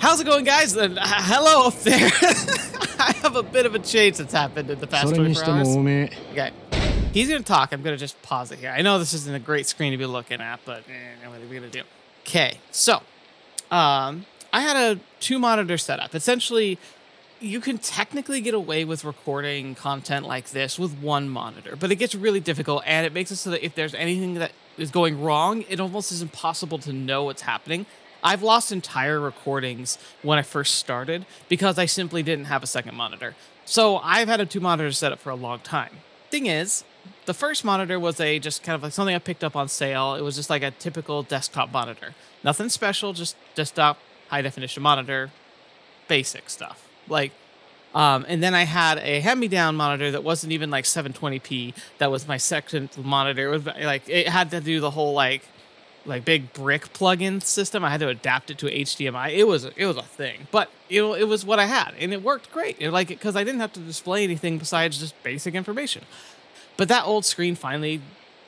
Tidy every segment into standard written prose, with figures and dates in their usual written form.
How's it going, guys? Hello up there. I have a bit of a change that's happened in the past 24 hours. Okay. He's going to talk. I'm going to just pause it here. I know this isn't a great screen to be looking at, but what are we going to do? Okay. So, I had a 2-monitor setup. Essentially, you can technically get away with recording content like this with 1 monitor, but it gets really difficult, and it makes it so that if there's anything that is going wrong, it almost is impossible to know what's happening. I've lost entire recordings when I first started because I simply didn't have a second monitor. So I've had a 2-monitor setup for a long time. Thing is, the first monitor was just kind of like something I picked up on sale. It was just like a typical desktop monitor. Nothing special, just desktop, high-definition monitor, basic stuff. And then I had a hand-me-down monitor that wasn't even like 720p. That was my second monitor. It was like it had to do the whole like big brick plug-in system. I had to adapt it to HDMI. It was a thing, but it was what I had, and it worked great. Because I didn't have to display anything besides just basic information. But that old screen finally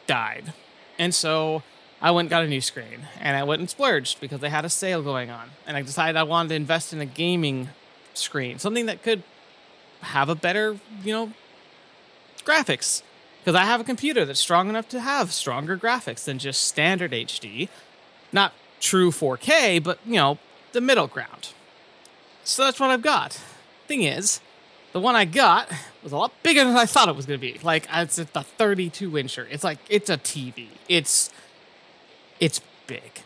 died, and so I went and got a new screen, and I went and splurged because they had a sale going on, and I decided I wanted to invest in a gaming screen, something that could have a better, graphics. Because I have a computer that's strong enough to have stronger graphics than just standard HD. Not true 4K, but, the middle ground. So that's what I've got. Thing is, the one I got was a lot bigger than I thought it was going to be. It's a 32-incher. It's a TV. It's big.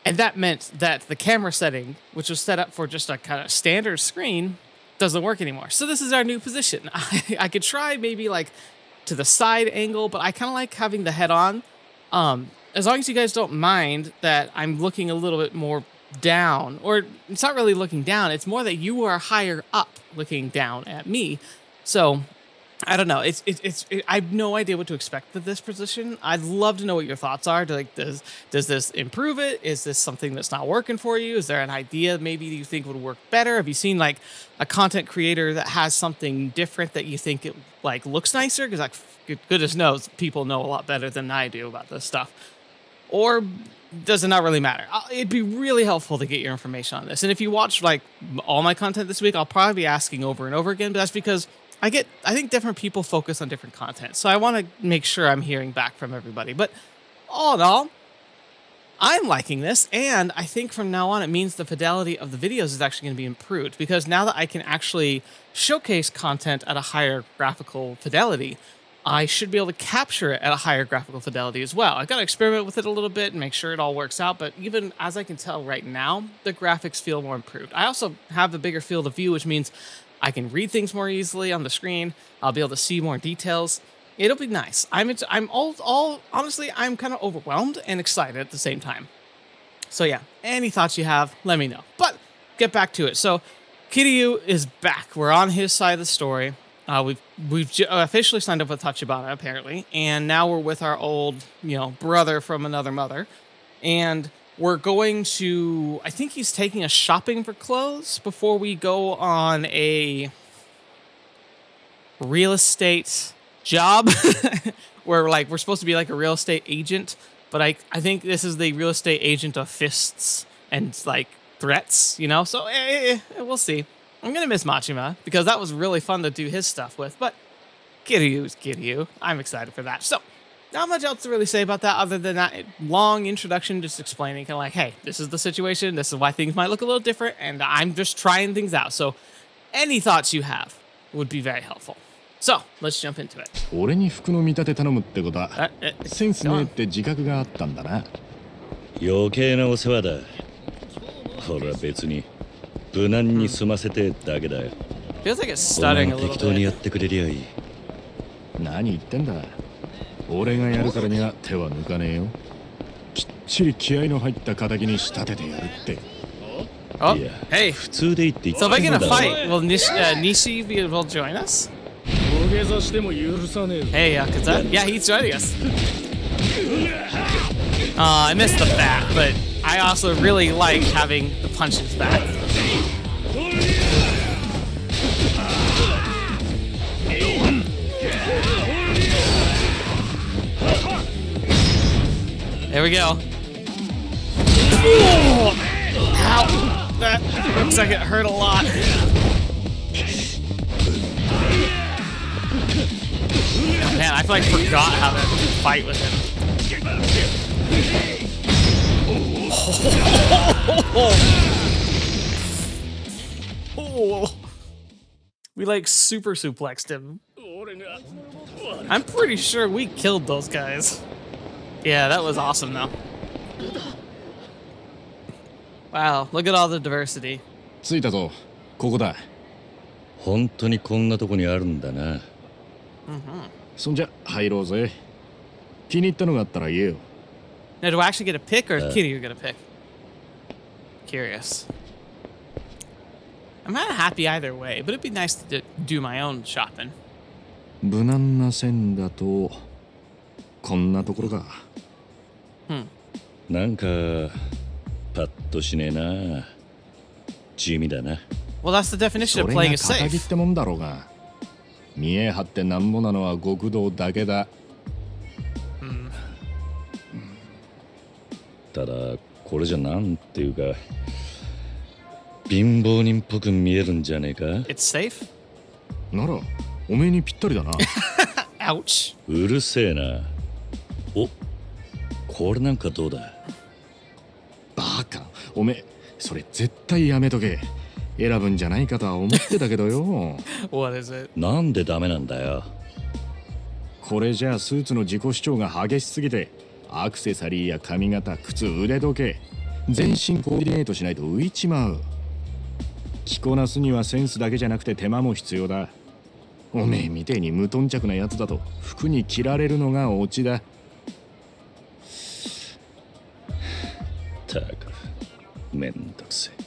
And that meant that the camera setting, which was set up for just a kind of standard screen, doesn't work anymore. So this is our new position. I could try maybe to the side angle, but I kind of like having the head on. As long as you guys don't mind that I'm looking a little bit more down, or it's not really looking down, it's more that you are higher up looking down at me. So I don't know. I have no idea what to expect with this position. I'd love to know what your thoughts are. Does this improve it? Is this something that's not working for you? Is there an idea maybe you think would work better? Have you seen a content creator that has something different that you think it looks nicer? Because goodness knows people know a lot better than I do about this stuff. Or does it not really matter? It'd be really helpful to get your information on this. And if you watch all my content this week, I'll probably be asking over and over again, but that's because I think different people focus on different content. So I want to make sure I'm hearing back from everybody. But all in all, I'm liking this. And I think from now on, it means the fidelity of the videos is actually going to be improved. Because now that I can actually showcase content at a higher graphical fidelity, I should be able to capture it at a higher graphical fidelity as well. I've got to experiment with it a little bit and make sure it all works out. But even as I can tell right now, the graphics feel more improved. I also have a bigger field of view, which means I can read things more easily on the screen. I'll be able to see more details. It'll be nice. Honestly, I'm kind of overwhelmed and excited at the same time. So yeah, any thoughts you have, let me know. But get back to it. So Kiryu is back. We're on his side of the story. We've officially signed up with Tachibana apparently, and now we're with our old, brother from another mother, and we're going to, I think he's taking us shopping for clothes before we go on a real estate job where we're supposed to be a real estate agent, but I think this is the real estate agent of fists and threats, so we'll see. I'm going to miss Majima because that was really fun to do his stuff with, but Kiryu's Kiryu. I'm excited for that. So not much else to really say about that other than that long introduction, just explaining hey, this is the situation. This is why things might look a little different, and I'm just trying things out. So any thoughts you have would be very helpful. So let's jump into it. 俺に服の見立て頼むってことはセンスねえって自覚があったんだな。余計なお世話だ。俺は別に無難に済ませてだけだよ。Feels like it's stuttering a little 適当にやってくれりゃいい。何言ってんだ。俺がやるからには手は抜かねえよ。きっちり気合の入った仇に仕立ててやるって。Oh, hey. 普通でいいって言って So if I たん get だ a ろ。fight, will Nishi be able to join us? 土下座しても許さねえぞ。 Hey, Yakuza. Yeah, he's joining us. I missed the back, but I also really like having the punches back. There we go. Ooh. Ow. That looks like it hurt a lot. Man, I feel like forgot how to fight with him. Oh. We like super suplexed him. I'm pretty sure we killed those guys. Yeah, that was awesome though. Wow, look at all the diversity. 着いたぞ。ここだ。本当にこんなとこにあるんだな。そんじゃ入ろうぜ。気に入ったのがあったら言えよ。Now, do I actually get a pick, or is Kitty gonna pick? Curious. I'm kind of happy either way, but it'd be nice to do my own shopping. 無難な線だとこんなところか。なんかパッとしねえな。地味だな。Well, that's the definition そ of れ playing が it 肩着っ safe. てもんだろうが。見え張ってなんぼなのは極道だけだ。ただこれじゃなんていうか貧乏人っぽく見えるんじゃねえか。 It's safe? ならおめえにぴったりだな。Ouch. うるせえな。お、これなんかどうだ。バカ、おめえそれ絶対やめとけ。選ぶんじゃないかとは思ってたけどよ。What is it? なんでダメなんだよ。これじゃあスーツの自己主張が激しすぎてアクセサリーや髪型、靴、腕時計全身コーディネートしないと浮いちまう。着こなすにはセンスだけじゃなくて手間も必要だ。おめえみてえに無頓着なやつだと服に着られるのがオチだ。たくめんどくせえ。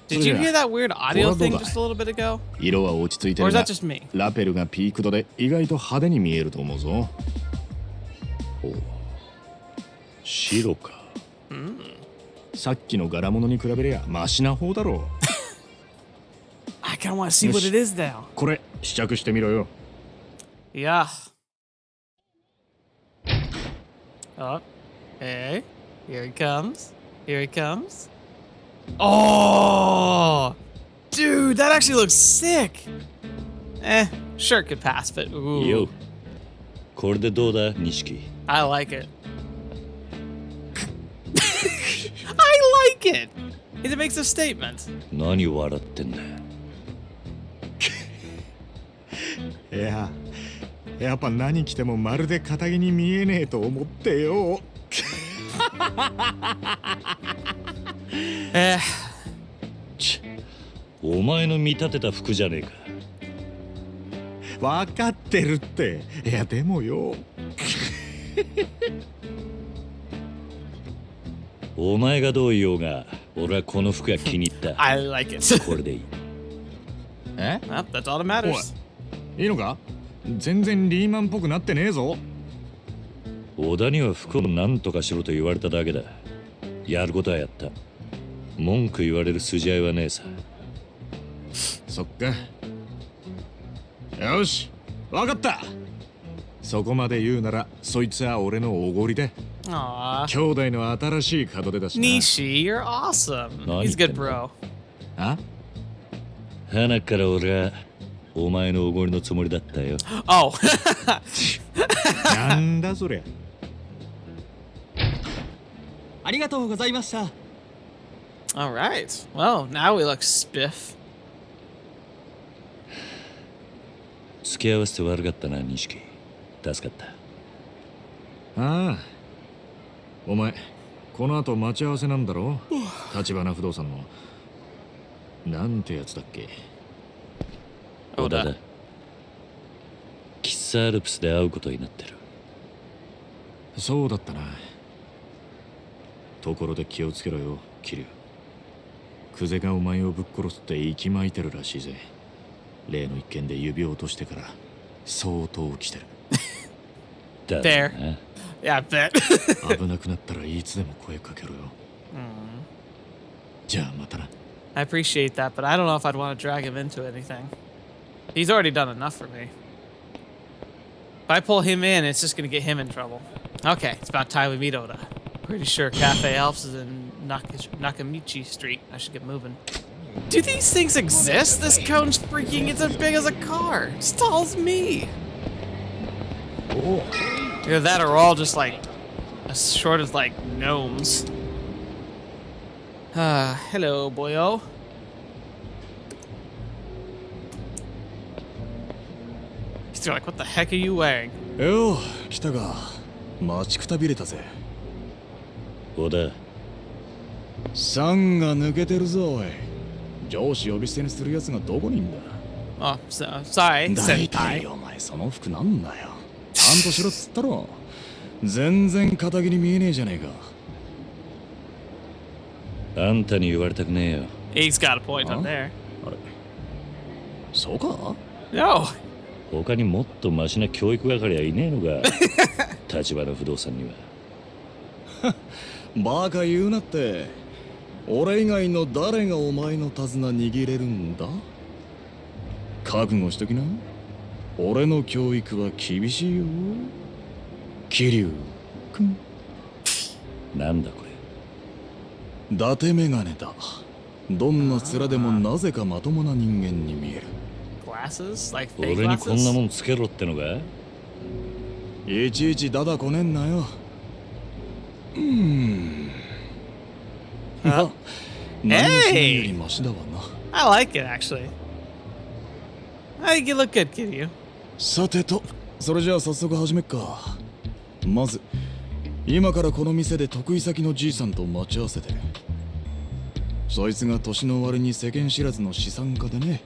Did you hear that weird audio What thing about just a little bit ago? 色は落ち着いて Or る is が that just me? ラペルがピーク度で意外と派手に見えると思うぞ。お、白か。さっきの柄物に比べりゃマシな方だろう。 I kind of want to see what it is now. これ試着してみろよ。 Yeah. Oh, hey, here he comes. Here he comes. Oh, dude, that actually looks sick. Shirt could pass, but よ ooh, これでどうだ錦。 I like it. I like it. It makes a statement. 何笑ってんだ。いや、やっぱ何着てもまるで堅気に見えねえと思ってよ。お前の見立てた服じゃねえか。分かってるって。いやでもよ。お前がどう言おうが、俺はこの服が気に入った。 I like it. これでいい。え？ Well, that's all that matters. いいのか？全然リーマンっぽくなってねえぞ。小田には服を何とかしろと言われただけだ。やることはやった。文句言われる筋合いはねえさ。そっか。よし、わかった。そこまで言うなら、そいつは俺のおごりだ。 Aw. 兄弟の新しい門出だしな。 Nishi, you're awesome. He's good, bro. あ？鼻から俺はお前のおごりのつもりだったよ。Oh. なんだそりゃ。ありがとうございました。 All right. Well, now we look spiff. 付き合わせて悪かったな、錦。助かった。ああ。お前、この後待ち合わせなんだろ？Tachibana不動産の。なんてやつだっけ？小田だ。喫茶アルプスで会うことになってる。そうだったな。ところで気をつけろよ、キリュウ。クゼがお前をぶっ殺すって息巻いてるらしいぜ。例の一件で指を落としてから相当来てる。だ There. な。 Yeah, I bet. 危なくなったらいつでも声かけろよ。じゃあまたな。 I appreciate that, but I don't know if I'd want to drag him into anything. He's already done enough for me. If I pull him in, it's just going to get him in trouble. Okay, it's about time we meet Oda. Pretty sure Cafe Alps is in Nakamichi Street. I should get moving. Do these things exist? This cone's freaking, it's as big as a car. It's as tall as me. Either that or we're all just like, as short as like gnomes. Hello, boyo. They're like, what the heck are you wearing? よう来たが待ちくたびれたぜ。小田、酸が抜けてるぞおい。上司呼び捨てにするやつがどこにいんだ。 Oh, sorry, 大体 senpai. お前その服なんだよ。ちゃんとしろっつったろ。全然肩着に見えねえじゃねえか。あんたに言われたくねえよ。 He's got a point up there. あれそうか No. 他にもっとマシな教育係はいねえのか。Tachibana不動産には。バカ言うなって。俺以外の誰がお前の手綱握れるんだ。覚悟しときな。俺の教育は厳しいよ。桐生君。なんだこれ。伊達メガネだ。どんな面でもなぜかまともな人間に見える。Glasses? Like fake 俺にこんな glasses? もんつけろってのか。いちいちダダこねんなよ。まあ、何もしないよりマシだわな。I like it, actually. I think you look good, Kiryu. さてと、それじゃあ早速始めっか。まず、今からこの店で得意先のじいさんと待ち合わせてる。そいつが年の割に世間知らずの資産家でね。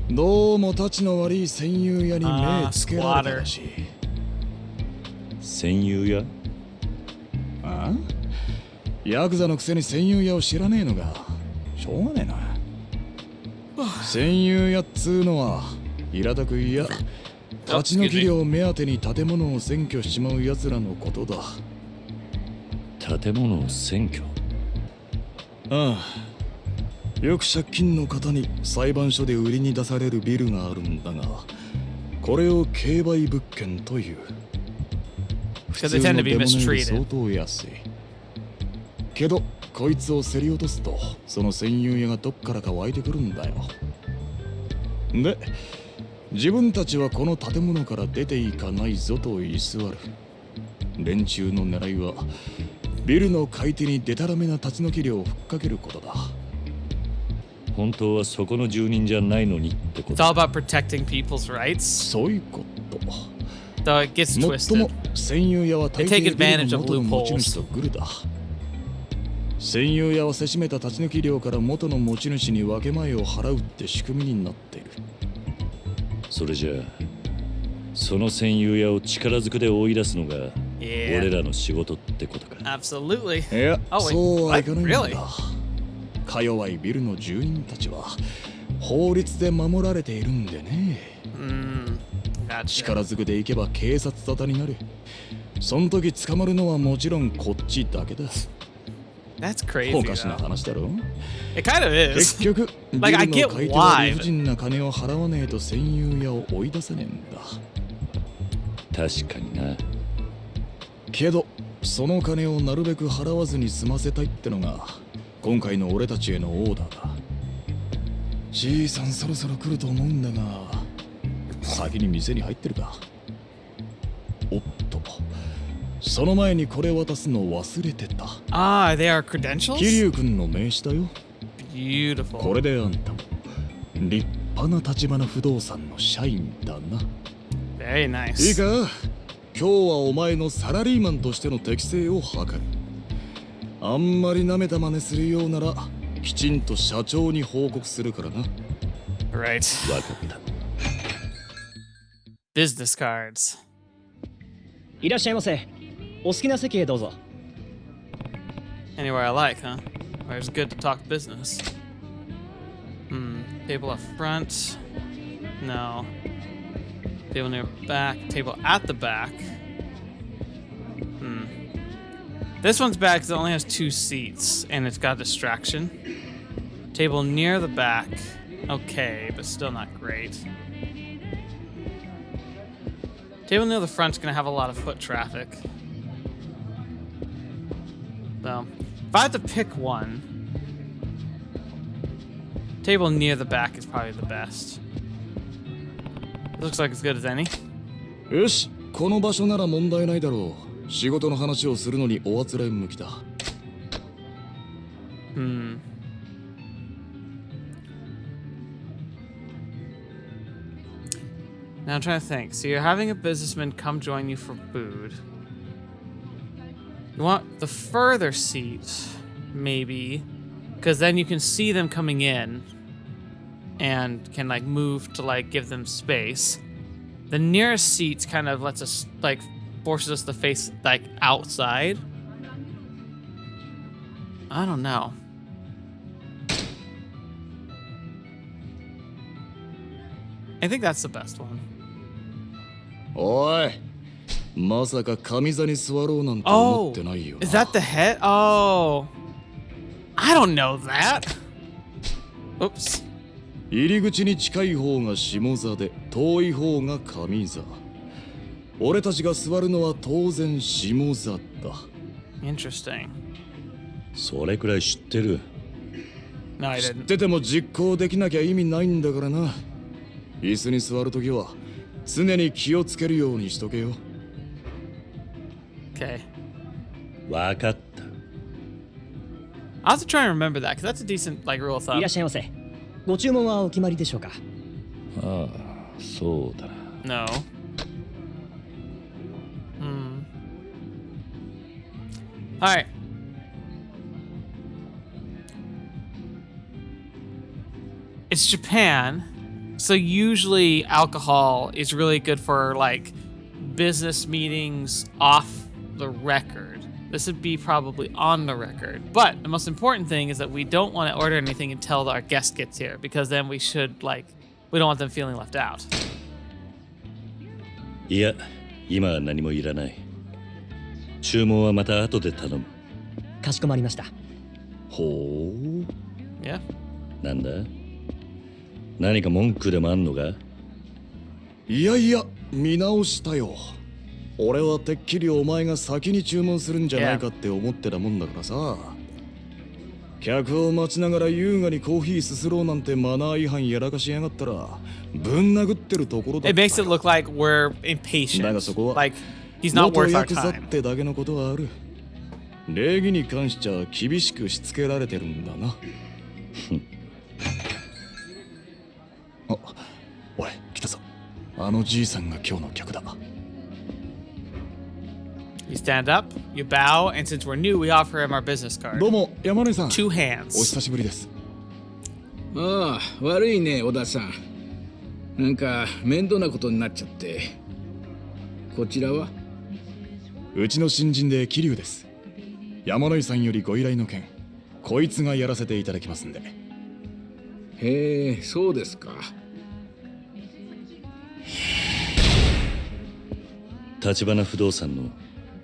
どうもたちの悪い戦友屋に目つけられたらしい。戦友屋？ああ？ヤクザのくせに戦友屋を知らねえのがしょうがねえな。戦友屋っつうのは平たく言や立ち退き料目当てに建物を占拠しちまう奴らのことだ。建物を占拠？ああ。よく借金の方に裁判所で売りに出されるビルがあるんだが、これを競売物件という。普通のデモより相当安い。けどこいつを競り落とすとその占有屋がどっからか湧いてくるんだよ。で自分たちはこの建物から出ていかないぞと居座る。連中の狙いはビルの買い手にデタラメな立ち退き料をふっかけることだ。本当はそこの住人じゃないのにってこ It's と。 all about protecting people's rights. そういうこと。 Though it gets もっとも twisted. 占有屋は大 They take 抵ビル advantage の of 元の持ち主とグルだ。占有屋はせしめた立ち退き料から元の持ち主に分け前を払うって仕組みになっている。それじゃあその占有屋を力ずくで追い出すのが Yeah. 俺らの仕事ってことか。 Absolutely. いや、 Oh, wait. そうはいかないんだ。 Really? か弱いビルの住人たちは法律で守られているんでね。Gotcha. 力ずくで行けば警察沙汰になる。その時捕まるのはもちろんこっちだけだ。 That's crazy. おかしな Though. 話だろ。 It kind of 結 is. 局、ビ Like, I ル get の買い手は why, 理不尽な金を払わねえと占有屋を追い出せねえんだ。確かにな。けど、その金をなるべく払わずに済ませたいってのが今回の俺たちへのオーダーだ。じいさんそろそろ来ると思うんだが、先に店に入ってるか。おっと、その前にこれ渡すの忘れてた。 Ah, they are credentials? 桐生君の名刺だよ。 Beautiful. これであんたも立派な橘不動産の社員だな。 Very いい nice. か、今日はお前のサラリーマンとしての適性を図る。あんまり舐めた真似するようならきちんと社長に報告するからな。 Right. わかった。 Business cards. いらっしゃいませ。お好きな席へどうぞ。 Anywhere I like, huh? Where's good to talk business? Table up front. No. Table near back. Table at the back. This one's bad because it only has 2 seats and it's got distraction. Table near the back. Okay, but still not great. Table near the front's gonna have a lot of foot traffic. So, If I had to pick one, table near the back is probably the best. It looks like as good as any. よし、この場所なら問題ないだろう。仕事の話をするのにおあつらえ向きだ。Now I'm trying to think. So you're having a businessman come join you for food. You want the further seat, maybe, because then you can see them coming in and can like move to like give them space. The nearest seat kind of lets us like forces us to face like outside. I don't know. I think that's the best one. おい、まさか上座に座ろうなんて思ってないよな。Is that the head? Oh, I don't know that. Oops. 入り口に近い方が下座で遠い方が上座。俺たちが座るのは当然下座だ。Interesting. それくらい知ってる。 No, I 知っ didn't. てても実行できなきゃ意味ないんだからな。椅子に座るときは常に気をつけるようにしとけよ。Okay. わかった。I'll have to try and remember that because that's a decent like rule of い thumb. らっしゃいませ。ご注文はお決まりでしょうか。ああ、そうだな。 No. Hmm. All right. It's Japan, so usually alcohol is really good for like business meetings off the record. This would be probably on the record. But the most important thing is that we don't want to order anything until our guest gets here, because then we should like we don't want them feeling left out. いや、今は何もいらない。注文はまた後で頼む。かしこまりました。ほう。Yeah. なんだ？何か文句でもあんのか？いやいや、見直したよ。俺はてっきりお前が先に注文するんじゃないかって思ってたもんだからさ。客を待ちながら優雅にコーヒーすすろうなんてマナー違反やらかしやがったらぶん殴ってるところだっ It たよ。 makes it look like we're だが impatient. そこは Like he's not 元 worth our ヤクザっ time. てだけのことはある。礼儀に関しちゃ厳しくしつけられてるんだな。あ、おい、来たぞ。あのじいさんが今日の客だ。You stand up, you bow, and since we're new, we offer him our business card. どうも、山根さん。 Two お hands. 久しぶりです。ああ、悪いね、小田さん。なんか面倒なことになっちゃって。こちらは？うちの新人で桐生です。山野井さんよりご依頼の件、こいつがやらせていただきますんで。へえ、そうですか。Tachibana不動産の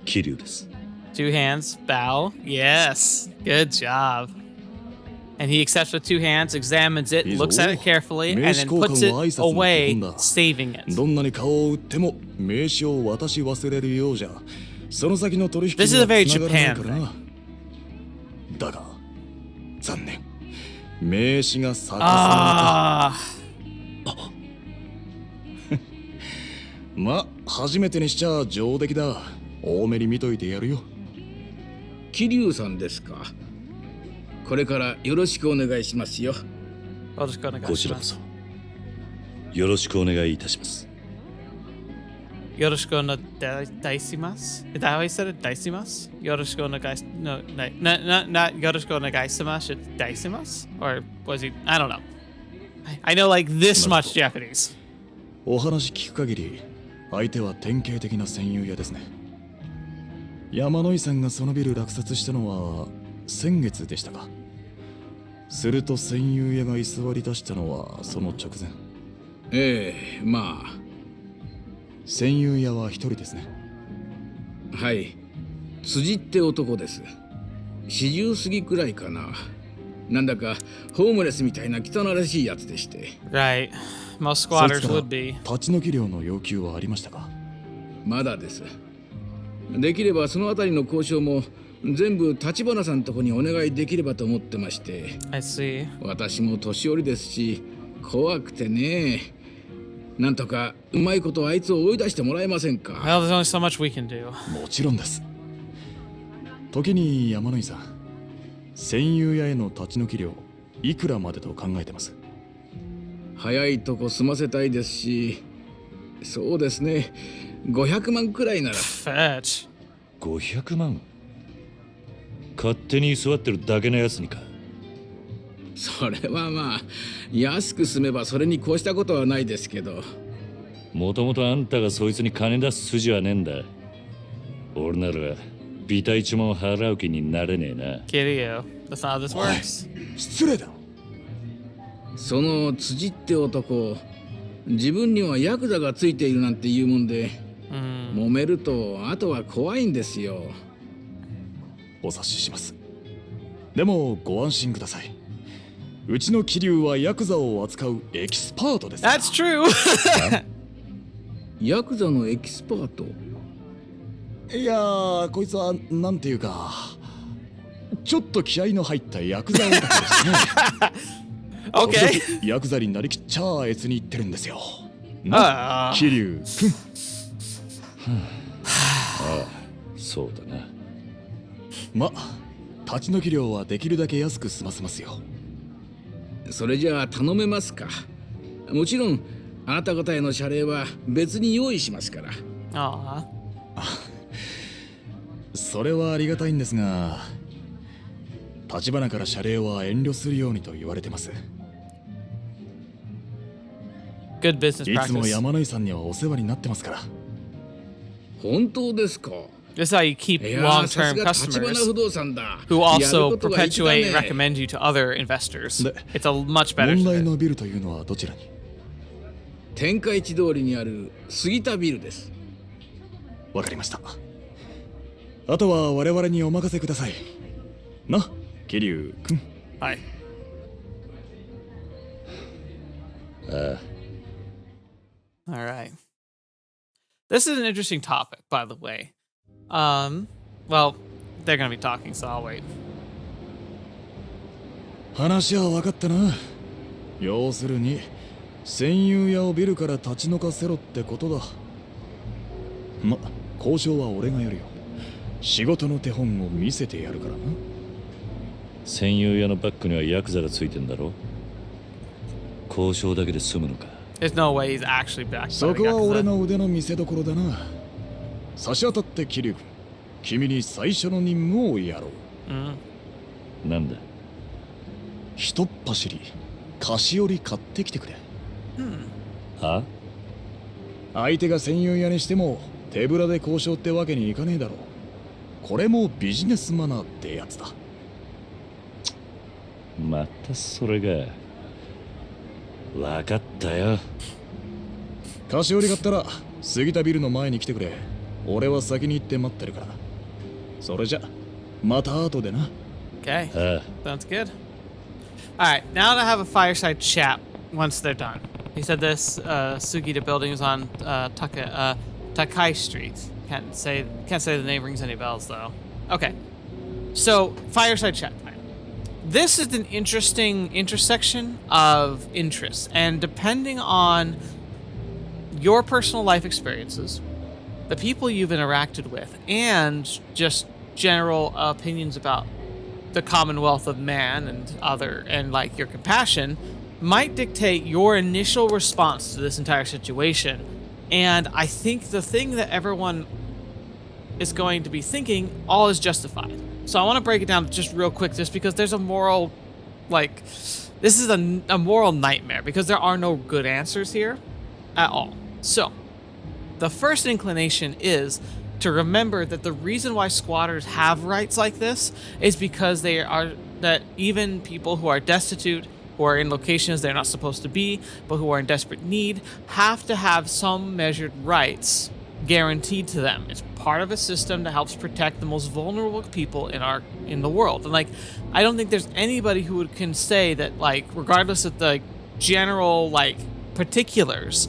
桐生です。Two hands, bow. Yes. Good job. And he accepts with two hands, examines it, looks at it carefully, and then puts it away, saving it. どんなに顔を打っても名刺を渡し忘れるようじゃ、その先の取引には This is a very 繋がらないから Japan な。だが、残念。名刺が逆さ Ah. ま、初めてにしちゃ上出来だ。多めに見といてやるよ。桐生さんですか。これからよろしくお願いしますよ。I'll just go to こちらこそよろしくお願いいたします。Yoroshiku no daisimasu? Is that how he said it? Daisimasu? Yoroshiku no gais... No, not Yoroshiku no gaisimasu, it's daisimasu? Or was he... I don't know. I know like this much Japanese. お話聞く限り、相手は典型的な占有屋ですね。山野井さんがそのビル落札したのは先月でしたか。すると占有屋が居座り出したのはその直前。ええ、ま占有屋は一人ですね。あ、はい。辻って男です。40過ぎくらいかな。なんだかホームレスみたいな汚らしいやつでして。Right. Most そい squatters つから would be. 立ち退き料の要求はありましたか。まだです。できればそのあたりの交渉も全部立花さんとこにお願いできればと思ってまして。I see. 私も年寄りですし怖くてね。なんとかうまいことあいつを追い出してもらえませんか。 Well, there's only so much we can do. もちろんです。時に山野井さん、戦友屋への立ち退き料いくらまでと考えてます？早いとこ済ませたいですし、そうですね、500万くらいなら。Fetch. 500万？勝手に居座ってるだけのやつにか。それはまあ安く済めばそれに越したことはないですけど。もともとあんたがそいつに金出す筋はねえんだ。俺ならビタ一文払う気になれねえな。Kiryu. That's not how this works. 失礼だ。その辻って男、自分にはヤクザがついているなんて言うもんで、揉めるとあとは怖いんですよ。お察しします。でもご安心ください。うちの桐生はヤクザを扱うエキスパートです。That's true. ヤクザのエキスパート？いやー、こいつはなんていうか、ちょっと気合の入ったヤクザオタクですね。Okay. ヤクザになりきっちゃあ越に行ってるんですよ。ああ。桐生君。ああ、そうだな。ま、立ち退き料はできるだけ安く済ませますよ。それじゃあ頼めますか。もちろんあなた方への謝礼は別に用意しますから。Aw. それはありがたいんですが、立花から謝礼は遠慮するようにと言われてます。Good business いつも practice. 山野井さんにはお世話になってますから。本当ですか。 This is how you keep いやー、さす long-term が立花 customers 不動産だ。 who やる also ことが一だね。 perpetuate recommend you to other investors. で、 It's a much better 問題 thing. のビルというのはどちらに？天下一通りにある杉田ビルです。わかりました。あとは我々にお任せください。な、桐生君。Hi. ああ。 All right. This is an interesting topic, by the way. Well, they're gonna be talking, so I'll wait. 話は分かったな。要するに戦友屋をビルから立ち退かせろってことだ。ま、交渉は俺がやるよ。仕事の手本を見せてやるからな。戦友屋のバックにはヤクザがついてんだろ。交渉だけで済むのか。There's no way he's actually back. そこは俺の腕の見せ所だな。差し当たって桐生君、君に最初の任務をやろう。なんだ。ひとっ走り菓子折り買ってきてくれ。は？相手が戦友屋にしても手ぶらで交渉ってわけにいかねえだろう。これもビジネスマナーってやつだ。またそれが。わかったよ。菓子折り買ったら杉田ビルの前に来てくれ。俺は先に行って待ってるから。それじゃまた後でな。 Okay. ああ。 Sounds good. All right, now to have a fireside chat once they're done. He said this Sugita building is on Takai Street. Can't say the name rings any bells though. Okay, so fireside chat time. This is an interesting intersection of interests, and depending on your personal life experiences, the people you've interacted with, and just general opinions about the commonwealth of man and like your compassion might dictate your initial response to this entire situation. And I think the thing that everyone is going to be thinking, all is justified. So I want to break it down just real quick, just because there's a moral, like, this is a moral nightmare, because there are no good answers here at all. So the first inclination is to remember that the reason why squatters have rights like this is because that even people who are destitute, who are in locations they're not supposed to be, but who are in desperate need, have to have some measured rights guaranteed to them. It's part of a system that helps protect the most vulnerable people in the world. And like, I don't think there's anybody who can say that, like, regardless of the general like particulars,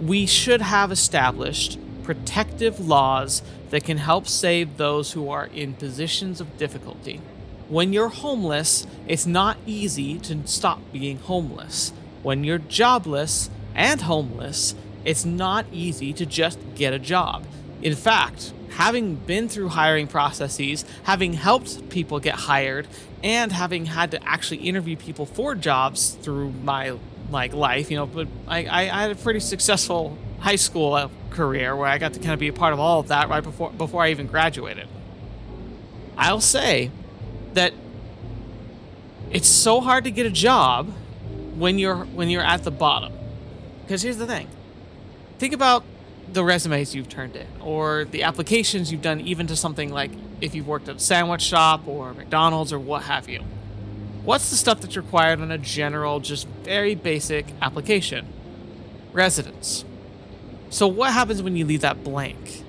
we should have established protective laws that can help save those who are in positions of difficulty. When you're homeless, it's not easy to stop being homeless. When you're jobless and homeless, it's not easy to just get a job. In fact, having been through hiring processes, having helped people get hired, and having had to actually interview people for jobs through my life, but I had a pretty successful high school career where I got to kind of be a part of all of that right before I even graduated. I'll say that it's so hard to get a job when you're at the bottom. Because here's the thing. Think about the resumes you've turned in, or the applications you've done, even to something like if you've worked at a sandwich shop or McDonald's or what have you. What's the stuff that's required on a general, just very basic application? Residence. So what happens when you leave that blank?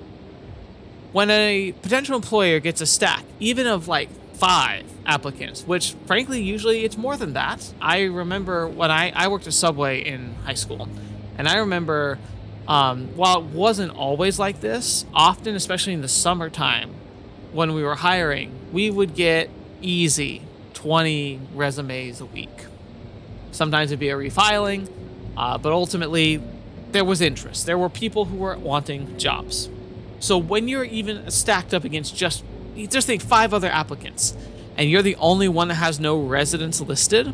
When a potential employer gets a stack, even of 5 applicants, which frankly, usually it's more than that. I remember when I worked at Subway in high school, and I remember, while it wasn't always like this, often, especially in the summertime, when we were hiring, we would get easy 20 resumes a week. Sometimes it'd be a refiling, but ultimately there was interest. There were people who were wanting jobs. So when you're even stacked up against just think 5 other applicants, and you're the only one that has no residence listed,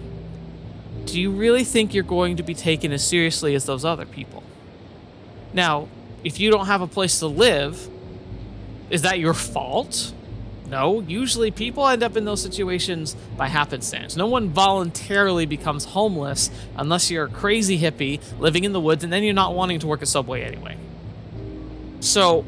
do you really think you're going to be taken as seriously as those other people? Now, if you don't have a place to live, is that your fault? No, usually people end up in those situations by happenstance. No one voluntarily becomes homeless unless you're a crazy hippie living in the woods and then you're not wanting to work at Subway anyway. So,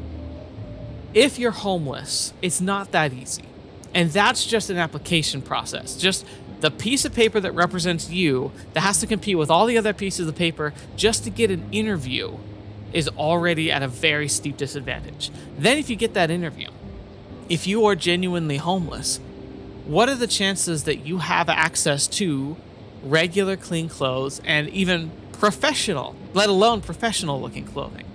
if you're homeless, it's not that easy. And that's just an application process. Just the piece of paper that represents you that has to compete with all the other pieces of paper just to get an interview is already at a very steep disadvantage. Then if you get that interview, if you are genuinely homeless, what are the chances that you have access to regular clean clothes and even professional, let alone professional looking clothing?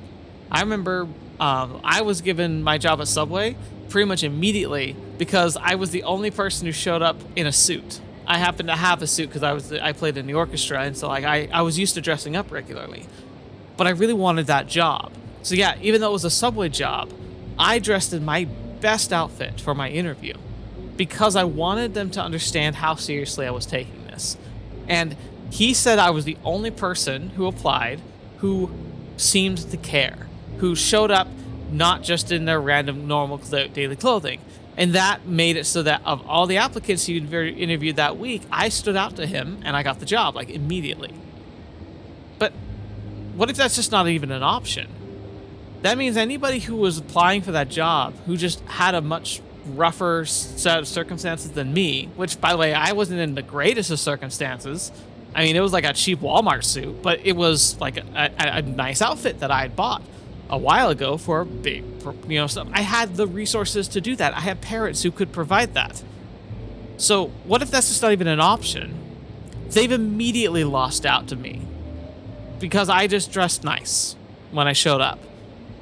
I remember I was given my job at Subway pretty much immediately because I was the only person who showed up in a suit. I happened to have a suit because I played in the orchestra, and so I was used to dressing up regularly. But I really wanted that job. So yeah, even though it was a Subway job, I dressed in my best outfit for my interview because I wanted them to understand how seriously I was taking this. And he said I was the only person who applied who seemed to care, who showed up not just in their random normal daily clothing. And that made it so that of all the applicants he interviewed that week, I stood out to him and I got the job immediately. But what if that's just not even an option? That means anybody who was applying for that job, who just had a much rougher set of circumstances than me, which, by the way, I wasn't in the greatest of circumstances. I mean, it was like a cheap Walmart suit, but it was like a nice outfit that I had bought a while ago for big, stuff. I had the resources to do that. I had parents who could provide that. So what if that's just not even an option? They've immediately lost out to me because I just dressed nice when I showed up.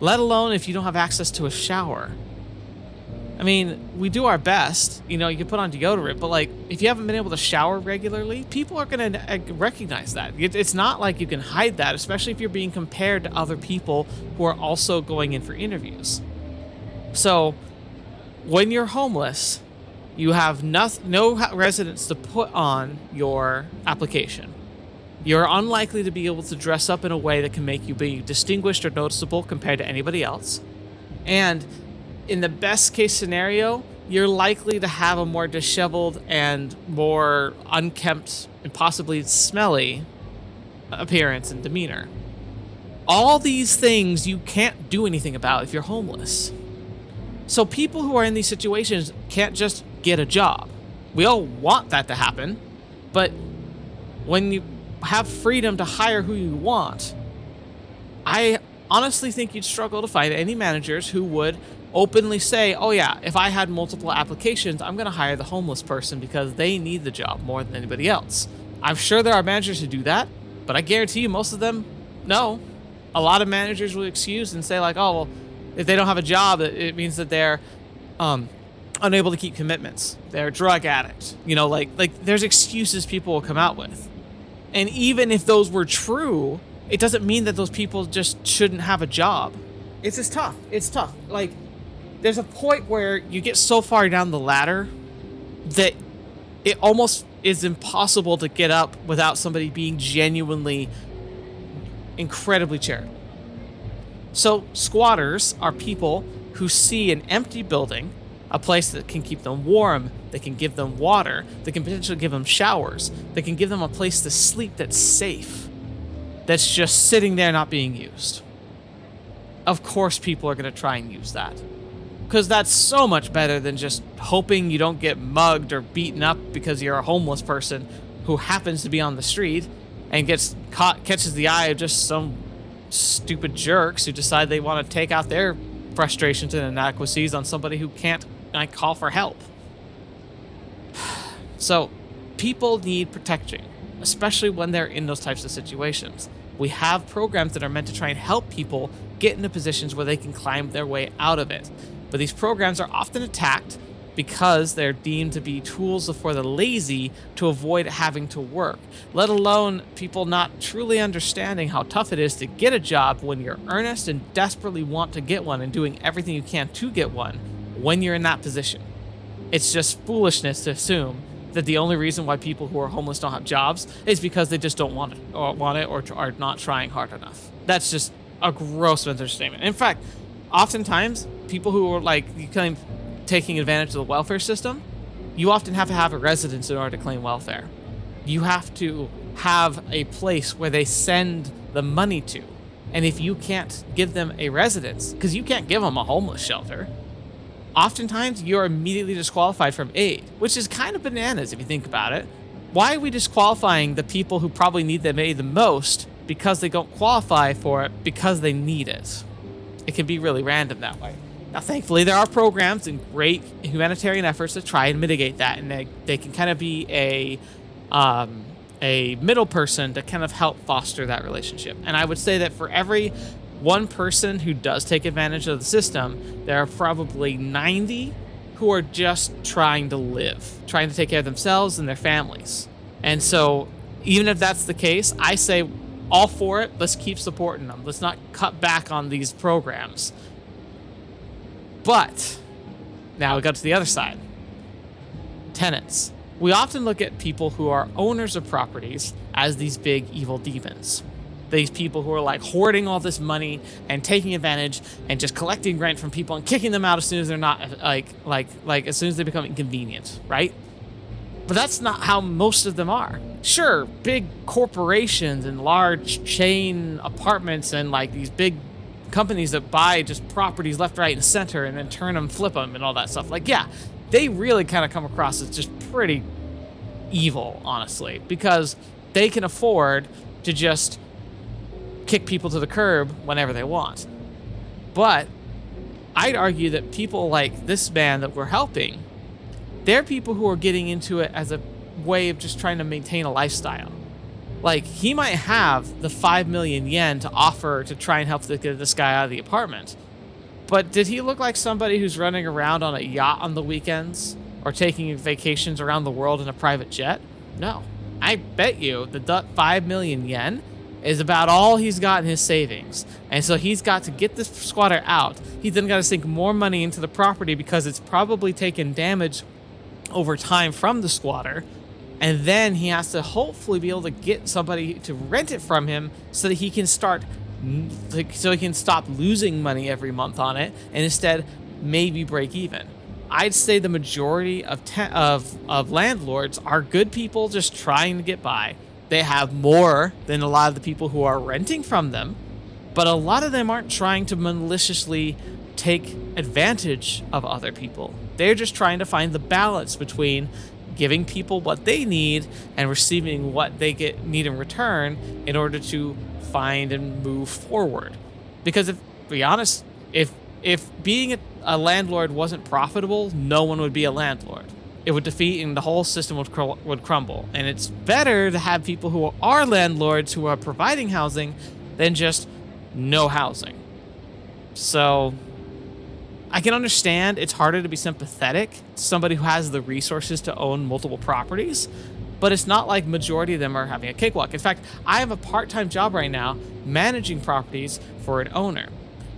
Let alone if you don't have access to a shower. I mean, we do our best. You can put on deodorant, but if you haven't been able to shower regularly, people are going to recognize that. It's not like you can hide that, especially if you're being compared to other people who are also going in for interviews. So, when you're homeless, you have no residence to put on your application. You're unlikely to be able to dress up in a way that can make you be distinguished or noticeable compared to anybody else. And in the best case scenario, you're likely to have a more disheveled and more unkempt and possibly smelly appearance and demeanor. All these things you can't do anything about if you're homeless. So people who are in these situations can't just get a job. We all want that to happen, but when you have freedom to hire who you want, I honestly think you'd struggle to find any managers who would openly say, oh yeah, if I had multiple applications, I'm going to hire the homeless person because they need the job more than anybody else. I'm sure there are managers who do that, but I guarantee you most of them, no. A lot of managers will excuse and say oh, well, If they don't have a job, it means that they're unable to keep commitments. They're a drug addict. You know, like there's excuses people will come out with. And even if those were true, it doesn't mean that those people just shouldn't have a job. It's just tough. It's tough. Like, there's a point where you get so far down the ladder that it almost is impossible to get up without somebody being genuinely incredibly charitable. So squatters are people who see an empty building, a place that can keep them warm, that can give them water, that can potentially give them showers, that can give them a place to sleep that's safe, that's just sitting there not being used. Of course people are going to try and use that, because that's so much better than just hoping you don't get mugged or beaten up because you're a homeless person who happens to be on the street and gets caught, catches the eye of just some stupid jerks who decide they want to take out their frustrations and inadequacies on somebody who can't call for help. So people need protecting, especially when they're in those types of situations. We have programs that are meant to try and help people get into positions where they can climb their way out of it. But these programs are often attacked because they're deemed to be tools for the lazy to avoid having to work, let alone people not truly understanding how tough it is to get a job when you're earnest and desperately want to get one and doing everything you can to get one when you're in that position. It's just foolishness to assume that the only reason why people who are homeless don't have jobs is because they just don't want it or are not trying hard enough. That's just a gross understatement. In fact, oftentimes people who are like, you claim taking advantage of the welfare system, you often have to have a residence in order to claim welfare. You have to have a place where they send the money to. And if you can't give them a residence, because you can't give them a homeless shelter, oftentimes you're immediately disqualified from aid, which is kind of bananas if you think about it. Why are we disqualifying the people who probably need the aid the most because they don't qualify for it because they need it? It can be really random that way. Now, thankfully, there are programs and great humanitarian efforts to try and mitigate that, and they can kind of be a middle person to kind of help foster that relationship. And I would say that for every one person who does take advantage of the system, there are probably 90 who are just trying to live, trying to take care of themselves and their families. And so even if that's the case, I say all for it. Let's keep supporting them. Let's not cut back on these programs. But now we go to the other side. Tenants. We often look at people who are owners of properties as these big evil demons. These people who are like hoarding all this money and taking advantage and just collecting rent from people and kicking them out as soon as they're not like as soon as they become inconvenient, right? But that's not how most of them are. Sure, big corporations and large chain apartments and like these big companies that buy just properties left, right, and center and then turn them, flip them, and all that stuff. Like, yeah, they really kind of come across as just pretty evil, honestly, because they can afford to just kick people to the curb whenever they want. But I'd argue that people like this man that we're helping, they're people who are getting into it as a way of just trying to maintain a lifestyle. Like, he might have the 5 million yen to offer to try and help get this guy out of the apartment. But did he look like somebody who's running around on a yacht on the weekends or taking vacations around the world in a private jet? No. I bet you that 5 million yen is about all he's got in his savings. And so he's got to get this squatter out. He's then got to sink more money into the property because it's probably taken damage over time from the squatter. And then he has to hopefully be able to get somebody to rent it from him so that he can stop losing money every month on it and instead maybe break even. I'd say the majority of landlords are good people just trying to get by. They have more than a lot of the people who are renting from them, but a lot of them aren't trying to maliciously take advantage of other people. They're just trying to find the balance between giving people what they need and receiving what they need in return in order to find and move forward. Because if, to be honest, if being a landlord wasn't profitable, no one would be a landlord. It would defeat and the whole system would crumble. And it's better to have people who are landlords who are providing housing than just no housing. So I can understand it's harder to be sympathetic to somebody who has the resources to own multiple properties, but it's not like majority of them are having a cakewalk. In fact, I have a part-time job right now managing properties for an owner.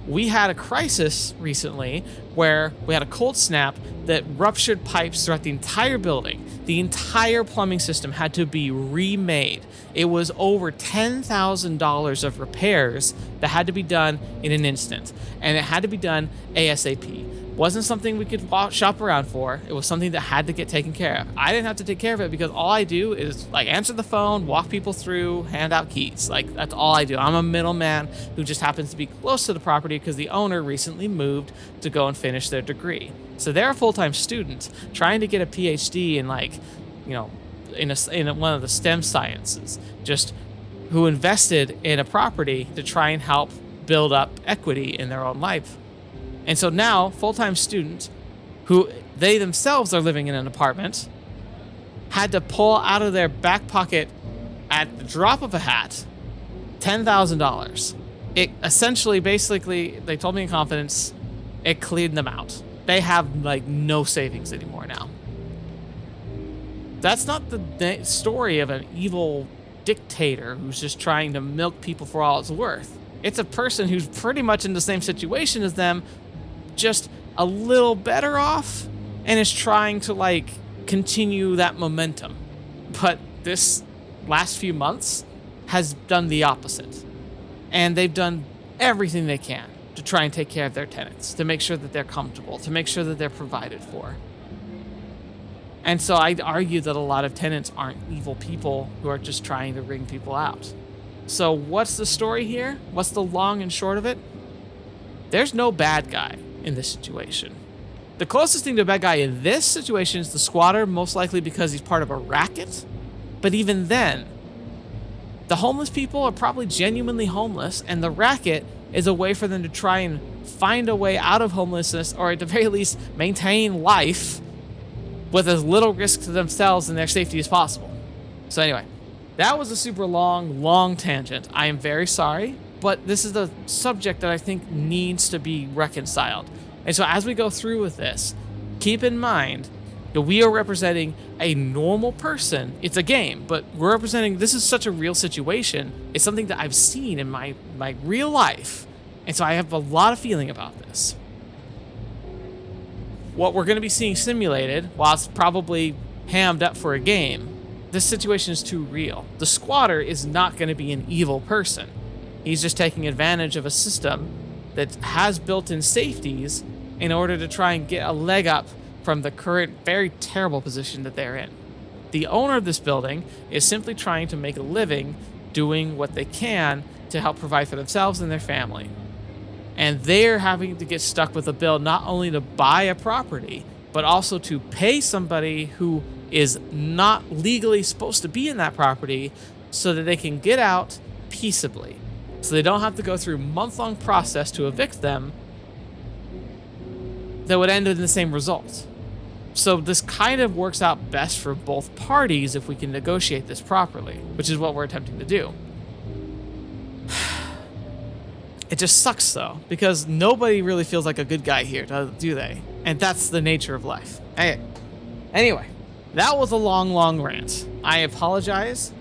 We had a crisis recently where we had a cold snap that ruptured pipes throughout the entire building. The entire plumbing system had to be remade. It was over $10,000 of repairs that had to be done in an instant, and it had to be done ASAP. Wasn't something we could shop around for. It was something that had to get taken care of. I didn't have to take care of it because all I do is like answer the phone, walk people through, hand out keys. Like that's all I do. I'm a middleman who just happens to be close to the property because the owner recently moved to go and finish their degree. So they're a full-time student trying to get a PhD in in one of the STEM sciences, just who invested in a property to try and help build up equity in their own life. And so now, full-time students who they themselves are living in an apartment had to pull out of their back pocket at the drop of a hat $10,000. It essentially, basically, they told me in confidence, it cleared them out. They have like no savings anymore now. That's not the story of an evil dictator who's just trying to milk people for all it's worth. It's a person who's pretty much in the same situation as them, just a little better off, and is trying to like continue that momentum. But this last few months has done the opposite. And they've done everything they can to try and take care of their tenants, to make sure that they're comfortable, to make sure that they're provided for. And so I'd argue that a lot of tenants aren't evil people who are just trying to wring people out. So what's the story here? What's the long and short of it? There's no bad guy in this situation. The closest thing to a bad guy in this situation is the squatter, most likely because he's part of a racket. But even then, the homeless people are probably genuinely homeless, and the racket is a way for them to try and find a way out of homelessness, or at the very least maintain life with as little risk to themselves and their safety as possible. So anyway, that was a super long tangent. I am very sorry, but this is a subject that I think needs to be reconciled. And so as we go through with this, keep in mind that we are representing a normal person. It's a game, but we're representing, this is such a real situation. It's something that I've seen in my real life. And so I have a lot of feeling about this. What we're going to be seeing simulated, while it's probably hammed up for a game, this situation is too real. The squatter is not going to be an evil person. He's just taking advantage of a system that has built-in safeties in order to try and get a leg up from the current very terrible position that they're in. The owner of this building is simply trying to make a living doing what they can to help provide for themselves and their family. And they're having to get stuck with a bill not only to buy a property, but also to pay somebody who is not legally supposed to be in that property so that they can get out peaceably. So they don't have to go through a month-long process to evict them that would end in the same result. So this kind of works out best for both parties if we can negotiate this properly, which is what we're attempting to do. It just sucks, though, because nobody really feels like a good guy here, do they? And that's the nature of life. Anyway, that was a long rant. I apologize.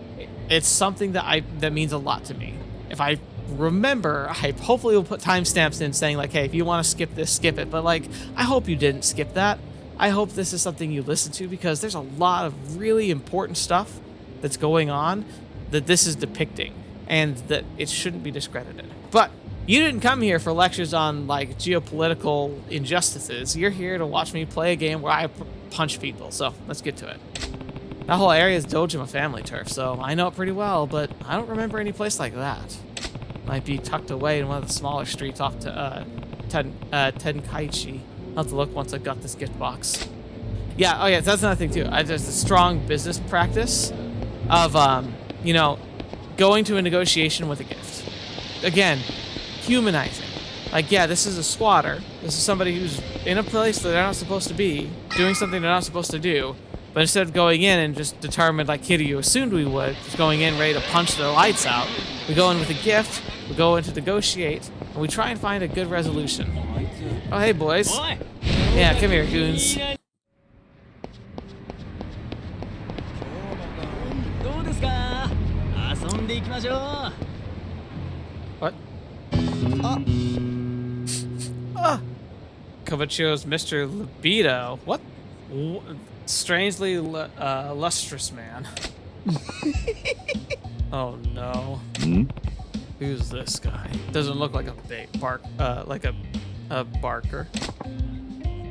It's something that means a lot to me. If I remember, I hopefully will put timestamps in saying, like, hey, if you want to skip this, skip it. But, like, I hope you didn't skip that. I hope this is something you listen to, because there's a lot of really important stuff that's going on that this is depicting, and that it shouldn't be discredited. But you didn't come here for lectures on like geopolitical injustices. You're here to watch me play a game where I punch people. So let's get to it. That whole area is Dojima family turf, so I know it pretty well, but I don't remember any place like that. Might be tucked away in one of the smaller streets off to Tenkaichi. I'll have to look once I've got this gift box. Yeah, oh yeah, that's another thing too. There's a strong business practice of, going to a negotiation with a gift. Again, humanizing. Like, yeah, this is a squatter. This is somebody who's in a place that they're not supposed to be, doing something they're not supposed to do. But instead of going in and just determined, like Kiryu assumed we would, just going in ready to punch their lights out, we go in with a gift, we go in to negotiate, and we try and find a good resolution. Oh, hey, boys. Yeah, come here, goons. What? Kovacho's Mr. Libido. What? Strangely lustrous man. Oh no. Who's this guy? Doesn't look like a like a barker.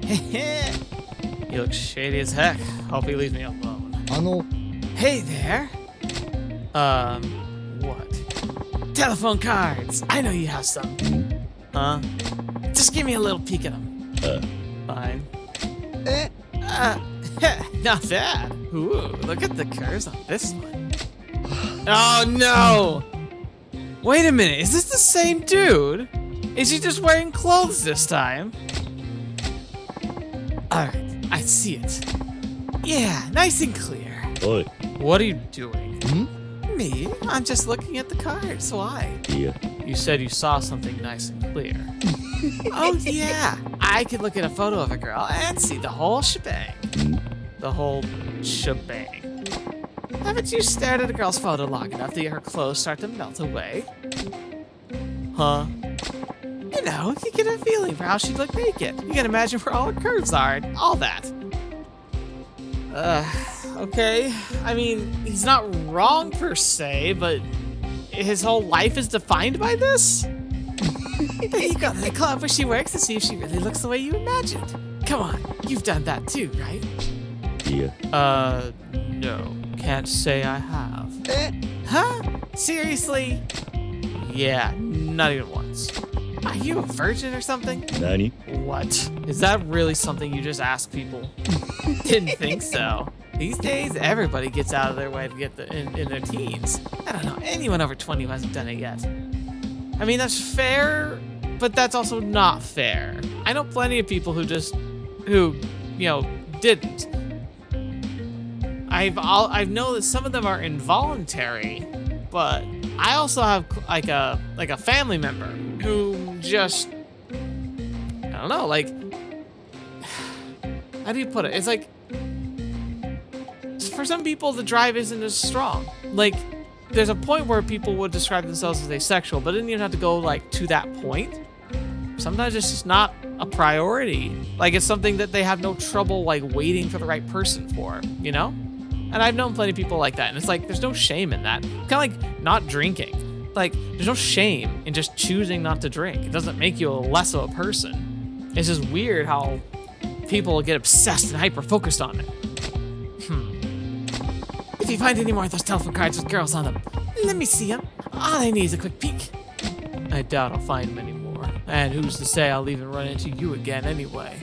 He looks shady as heck. Hope he leaves me alone. Hey there. What? Telephone cards. I know you have some. Huh? Just give me a little peek at them. Fine. Not bad. Ooh, look at the curves on this one. Oh no! Wait a minute, is this the same dude? Is he just wearing clothes this time? Alright, I see it. Yeah, nice and clear. Oi. What are you doing? Me? I'm just looking at the cards. Why? Yeah. You said you saw something nice and clear. Oh yeah, I could look at a photo of a girl and see the whole shebang. The whole shebang. Haven't you stared at a girl's photo long enough to get her clothes start to melt away? Huh? You know, you get a feeling for how she'd look naked. You can imagine where all her curves are and all that. Okay. I mean, he's not wrong per se, but his whole life is defined by this? Then you go to the club where she works to see if she really looks the way you imagined. Come on, you've done that too, right? Yeah. No. Can't say I have. Huh? Seriously? Yeah, not even once. Are you a virgin or something? Nani? What? Is that really something you just ask people? Didn't think so. These days, everybody gets out of their way to get in their teens. I don't know anyone over 20 who hasn't done it yet. I mean, that's fair, but that's also not fair. I know plenty of people who didn't. I know that some of them are involuntary, but I also have like a family member who just, I don't know, like, how do you put it? It's like, for some people, the drive isn't as strong. Like, there's a point where people would describe themselves as asexual, but it didn't even have to go like to that point. Sometimes it's just not a priority. Like, it's something that they have no trouble like waiting for the right person for, you know? And I've known plenty of people like that, and it's like, there's no shame in that. Kind of like not drinking. Like, there's no shame in just choosing not to drink. It doesn't make you less of a person. It's just weird how people get obsessed and hyper-focused on it. If you find any more of those telephone cards with girls on them, let me see them. All I need is a quick peek. I doubt I'll find them anymore. And who's to say I'll even run into you again anyway?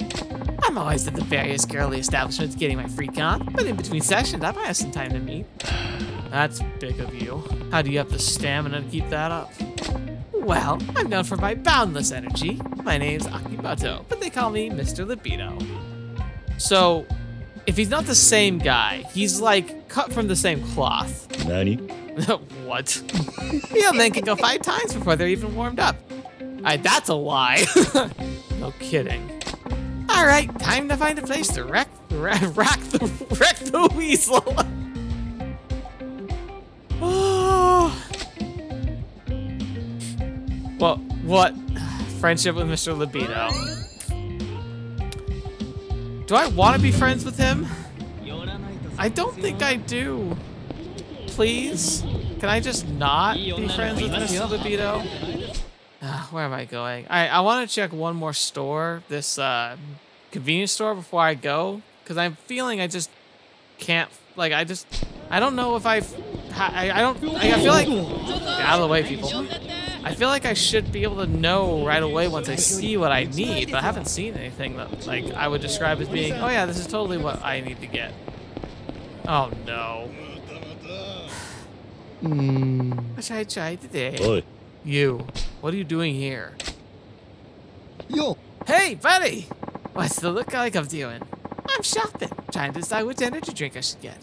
I'm always at the various girly establishments getting my freak on, but in between sessions, I might have some time to meet. That's big of you. How do you have the stamina to keep that up? Well, I'm known for my boundless energy. My name's Akibato, but they call me Mr. Libido. So, if he's not the same guy, he's like cut from the same cloth. Nani? What? Real men can go 5 times before they're even warmed up. That's a lie. No kidding. All right, time to find a place to wreck the weasel. Oh. Well, what? Friendship with Mr. Libido. Do I want to be friends with him? I don't think I do. Please? Can I just not be friends with Mr. Libido? Where am I going? Alright, I want to check one more store. This convenience store before I go. Because I'm feeling I just can't... Like, I don't know if I feel like... Get out of the way, people. I feel like I should be able to know right away once I see what I need, but I haven't seen anything that like I would describe as being, oh yeah, this is totally what I need to get. Oh no. What should I try today? Oi. You. What are you doing here? Yo. Hey, buddy! What's the look like I'm doing? I'm shopping, trying to decide which energy drink I should get.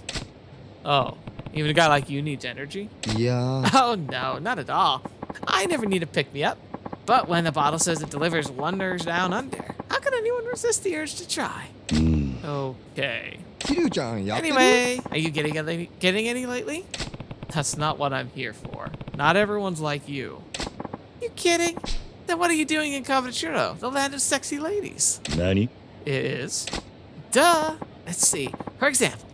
Oh, even a guy like you needs energy? Yeah. Oh no, not at all. I never need to pick me up. But when the bottle says it delivers wonders down under, How can anyone resist the urge to try? Okay. Kiryu-chan, やってる Anyway, are you getting any lately? That's not what I'm here for. Not everyone's like you. You kidding? Then what are you doing in Kabuchiro, the land of sexy ladies? 何 It is. Duh. Let's see. For example,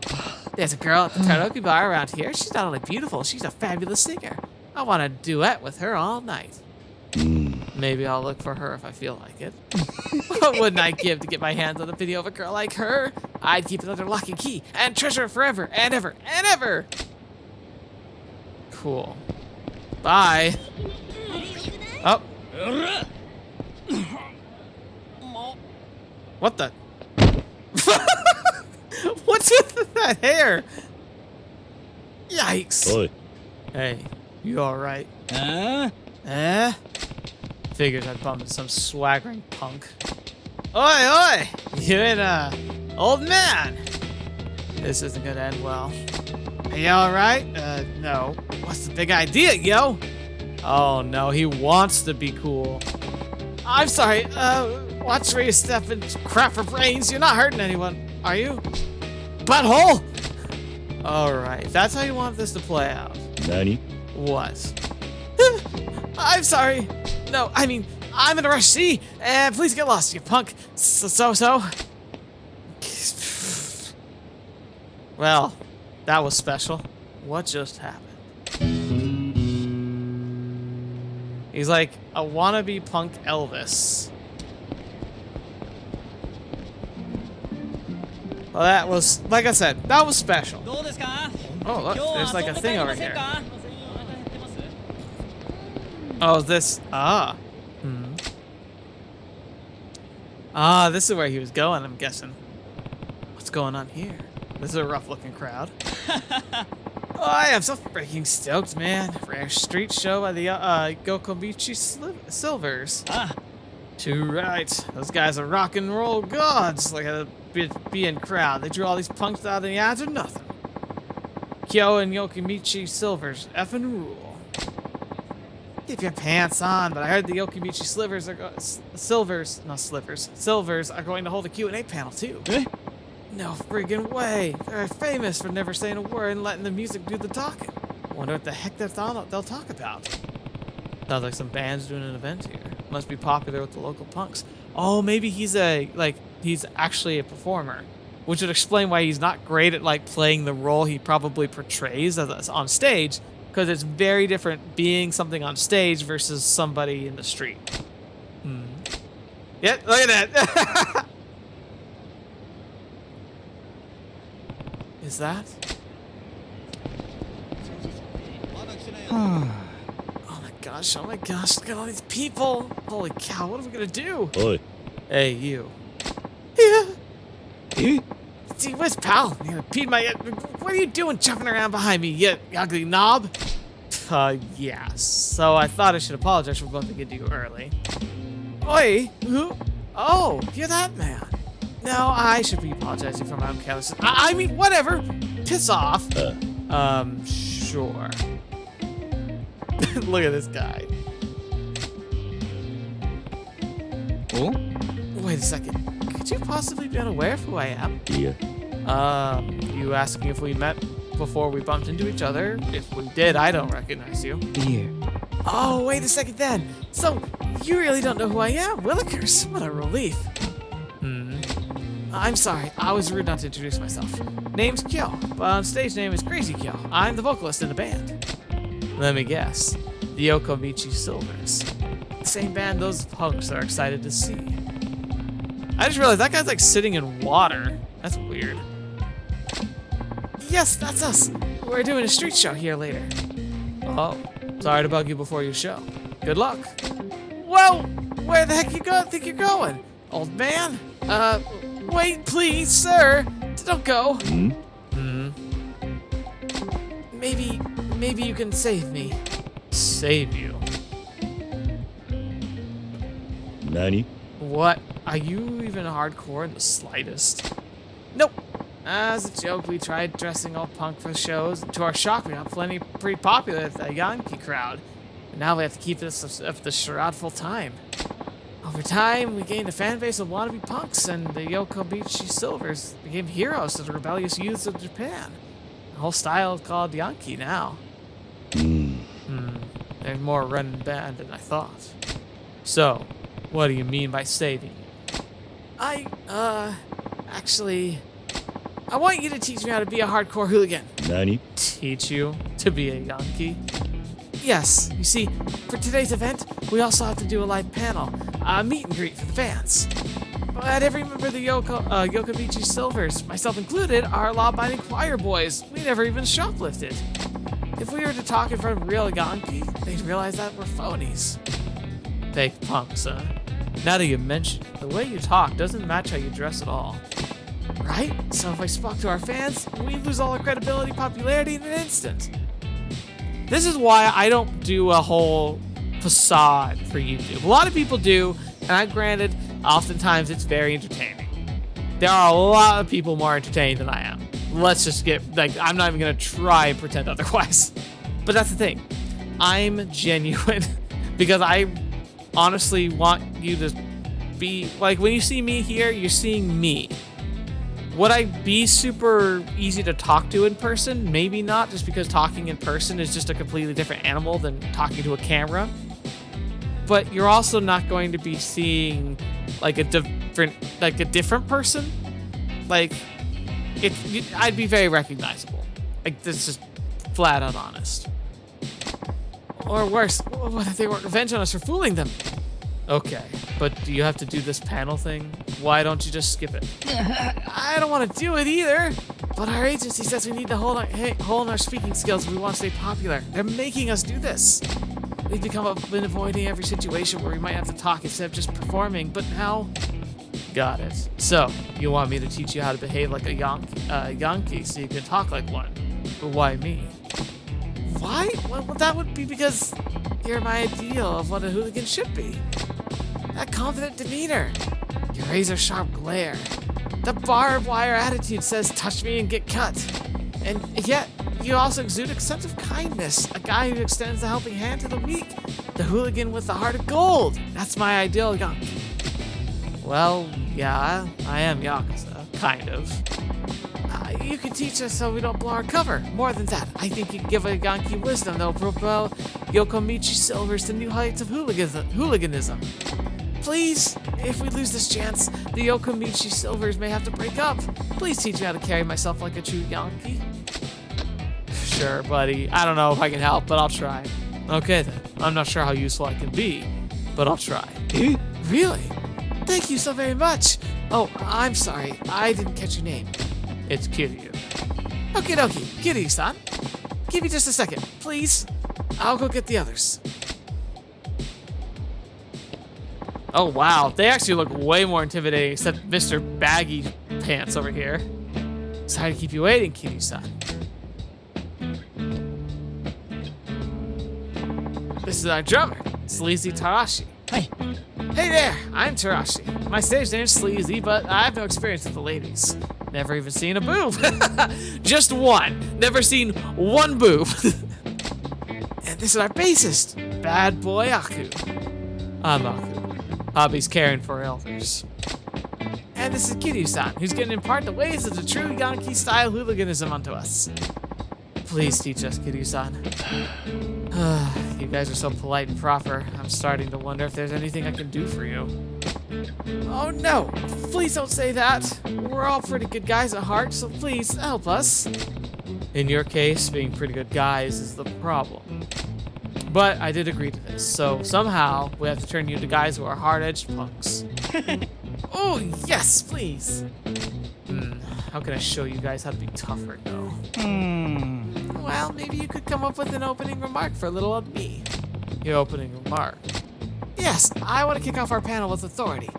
there's a girl at the karaoke bar around here. She's not only beautiful, she's a fabulous singer. I want to duet with her all night. Maybe I'll look for her if I feel like it. What wouldn't I give to get my hands on a video of a girl like her? I'd keep it under lock and key and treasure it forever and ever and ever. Cool. Bye. Oh. What the? What's with that hair? Yikes. おい Hey, you alright? Eh? Figures I'd bump into some swaggering punk. Oi, oi! You in, old man! This isn't gonna end well. Are you alright? No. What's the big idea, yo? Oh no, he wants to be cool. I'm sorry, watch where you step and crap for brains. You're not hurting anyone, are you? Butthole! Alright, if that's how you want this to play out. 何 What? I'm sorry. No, I mean, I'm in a rush. See? Please get lost, you punk. So. Well, that was special. What just happened? He's like a wannabe punk Elvis. Well, that was, like I said, that was special. Oh, look, there's like a thing over here. Oh, this. This is where he was going, I'm guessing. What's going on here? This is a rough looking crowd. Oh, I am so freaking stoked, man. Rare street show by the Gokomichi Silvers. Too right. Those guys are rock and roll gods, like a being crowd. They drew all these punks out of the ads or nothing. Kyo and Yokomichi Silvers effing rule. Keep your pants on, but I heard the Yokomichi Silvers are going to hold a Q&A panel too. No friggin' way. They're famous for never saying a word and letting the music do the talking. Wonder what the heck they'll talk about. Sounds like some band's doing an event here. Must be popular with the local punks. Oh, maybe he's he's actually a performer, which would explain why he's not great at like playing the role he probably portrays as on stage, because it's very different being something on stage versus somebody in the street. Yeah, look at that. Is that? Oh my gosh, look at all these people. Holy cow, what are we gonna do? おい Hey, you. Yeah. See, where's pal? You peed my... What are you doing jumping around behind me, you ugly knob? Yeah. So I thought I should apologize for bumping into you early. Oi! Who? Oh, you're that man. No, I should be apologizing for my own carelessness. I mean, whatever. Piss off. Sure. Look at this guy. Oh? Wait a second. Could you possibly be unaware of who I am? いや You asking if we met before we bumped into each other? If we did, I don't recognize you. Yeah. Oh, wait a second then. So, you really don't know who I am? Willikers, what a relief. I'm sorry, I was rude not to introduce myself. Name's Kyo, but on stage name is Crazy Kyo. I'm the vocalist in the band. Let me guess, the Yokomichi Silvers. The same band those punks are excited to see. I just realized that guy's like sitting in water. That's weird. Yes, that's us. We're doing a street show here later. Oh, sorry to bug you before your show. Good luck. Whoa! Where the heck you think you're going? Old man? Wait, please, sir. Don't go. Maybe you can save me. Save you? 何 What? Are you even hardcore in the slightest? Nope. As a joke, we tried dressing all punk for shows. To our shock, we got pretty popular with the Yankee crowd. And now we have to keep this up the charade full time. Over time, we gained a fan base of wannabe punks, and the Yokobichi Silvers became heroes to the rebellious youths of Japan. The whole style is called Yankee now. There's more running bad than I thought. So, what do you mean by saving? Actually, I want you to teach me how to be a hardcore hooligan. Nani? Teach you to be a Yankee? Yes, you see, for today's event, we also have to do a live panel, a meet and greet for the fans. But every member of the Yokobichi Silvers, myself included, are law-abiding choir boys. We never even shoplifted. If we were to talk in front of real Yankee, they'd realize that we're phonies. Fake punks, huh? Now that you mention it, the way you talk doesn't match how you dress at all. Right? So if I spoke to our fans, we'd lose all our credibility, popularity in an instant. This is why I don't do a whole facade for YouTube. A lot of people do, and granted, oftentimes it's very entertaining. There are a lot of people more entertained than I am. Let's just I'm not even gonna try and pretend otherwise. But that's the thing. I'm genuine because I honestly want you to be, like, when you see me here, you're seeing me. Would I be super easy to talk to in person? Maybe not, just because talking in person is just a completely different animal than talking to a camera. But you're also not going to be seeing like a different person. Like, I'd be very recognizable. Like, this is flat out honest. Or worse, what if they want revenge on us for fooling them? Okay, but do you have to do this panel thing? Why don't you just skip it? I don't want to do it either, but our agency says we need to hold on our speaking skills if we want to stay popular. They're making us do this. We've been avoiding every situation where we might have to talk instead of just performing, but now... Got it. So, you want me to teach you how to behave like a Yankee so you can talk like one? But why me? Why? Well, that would be because you're my ideal of what a hooligan should be. That confident demeanor, your razor-sharp glare, the barbed wire attitude says touch me and get cut. And yet, you also exude a sense of kindness, a guy who extends the helping hand to the weak, the hooligan with the heart of gold. That's my ideal Yankee. Well, yeah, I am Yakuza, kind of. You can teach us so we don't blow our cover. More than that, I think you can give a Yankee wisdom that will propel Yokomichi Silvers to new heights of hooliganism. Please, if we lose this chance, the Yokomichi Silvers may have to break up. Please teach me how to carry myself like a true Yankee. Sure, buddy. I don't know if I can help, but I'll try. Okay then. I'm not sure how useful I can be, but I'll try. Really? Thank you so very much. Oh, I'm sorry. I didn't catch your name. It's Kiryu. Okie dokie. Kiryu-san. Give me just a second, please. I'll go get the others. Oh, wow. They actually look way more intimidating, except Mr. Baggy Pants over here. Sorry to keep you waiting, Kiryu-san. This is our drummer, Sleazy Tarashi. Hi. Hey there, I'm Tarashi. My stage name's Sleazy, but I have no experience with the ladies. Never even seen a boob. Just one. Never seen one boob. And this is our bassist, Bad Boy Aku. I'm Aku. Hobbies caring for elders. And this is Kiryu-san, who's going to impart the ways of the true Yankee-style hooliganism onto us. Please teach us, Kiryu-san. You guys are so polite and proper. I'm starting to wonder if there's anything I can do for you. Oh no! Please don't say that! We're all pretty good guys at heart, so please help us. In your case, being pretty good guys is the problem. But I did agree to this, so somehow we have to turn you into guys who are hard-edged punks. Oh, yes, please! How can I show you guys how to be tougher, though? Well, maybe you could come up with an opening remark for a little of me. Your opening remark. Yes, I want to kick off our panel with authority.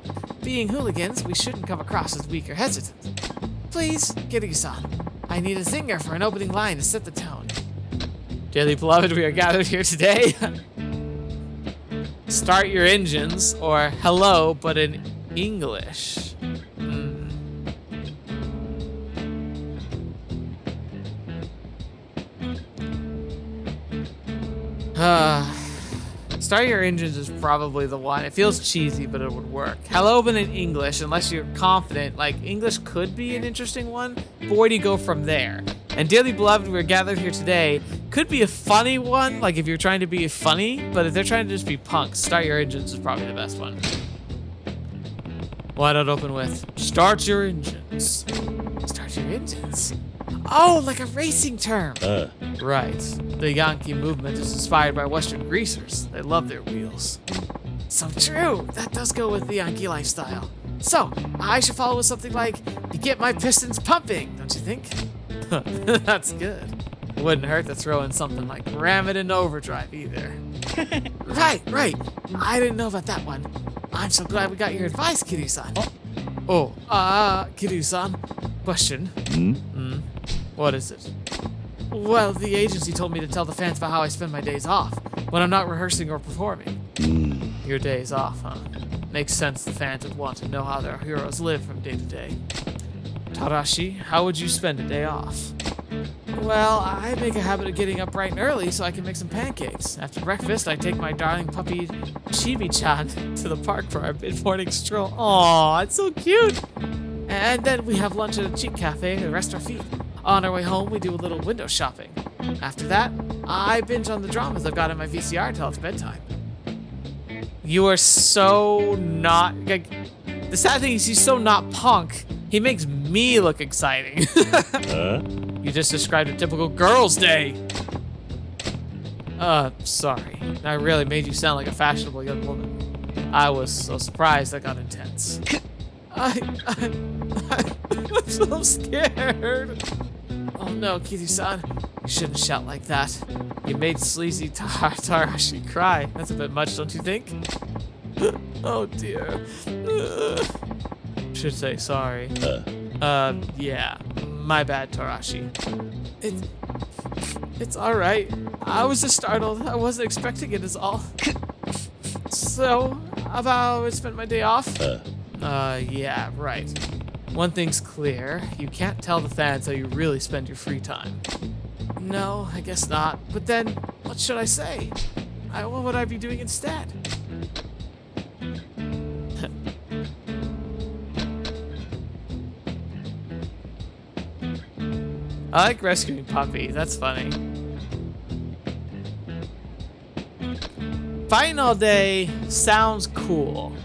Being hooligans, we shouldn't come across as weak or hesitant. Please, Kiryu-san, I need a zinger for an opening line to set the tone. Dearly beloved, we are gathered here today. Start your engines, or hello, but in English. Start Your Engines is probably the one. It feels cheesy, but it would work. Hello, but in English, unless you're confident. Like, English could be an interesting one, but where do you go from there? And Dearly Beloved, we're gathered here today, could be a funny one, like if you're trying to be funny, but if they're trying to just be punks, Start Your Engines is probably the best one. Why not open with, Start Your Engines. Start Your Engines? Oh, like a racing term. Right. The Yankee movement is inspired by Western greasers. They love their wheels. So true. That does go with the Yankee lifestyle. So, I should follow with something like, you get my pistons pumping, don't you think? That's good. It wouldn't hurt to throw in something like ram it into overdrive either. Right. I didn't know about that one. I'm so glad we got your advice, Kiryu-san. Kiryu-san. Question. What is it? Well, the agency told me to tell the fans about how I spend my days off when I'm not rehearsing or performing. Your days off, huh? Makes sense the fans would want to know how their heroes live from day to day. Tarashi, how would you spend a day off? Well, I make a habit of getting up bright and early so I can make some pancakes. After breakfast, I take my darling puppy Chibi-chan to the park for our mid-morning stroll. Aw, it's so cute! And then we have lunch at a cheap cafe to rest our feet. On our way home, we do a little window shopping. After that, I binge on the dramas I've got in my VCR till it's bedtime. You are so not... Like, the sad thing is he's so not punk, he makes me look exciting. You just described a typical girl's day. Sorry. I really made you sound like a fashionable young woman. I was so surprised I got intense. I'm so scared. Oh no, Kiryu-san. You shouldn't shout like that. You made sleazy Tarashi cry. That's a bit much, don't you think? Oh dear. Should say sorry. Yeah. My bad, Tarashi. It's alright. I was just startled. I wasn't expecting it is all. So, how I spent my day off? Yeah, right. One thing's clear. You can't tell the fans how you really spend your free time. No, I guess not. But then, what should I say? What would I be doing instead? I like rescuing Puppy. That's funny. Fighting all day sounds cool,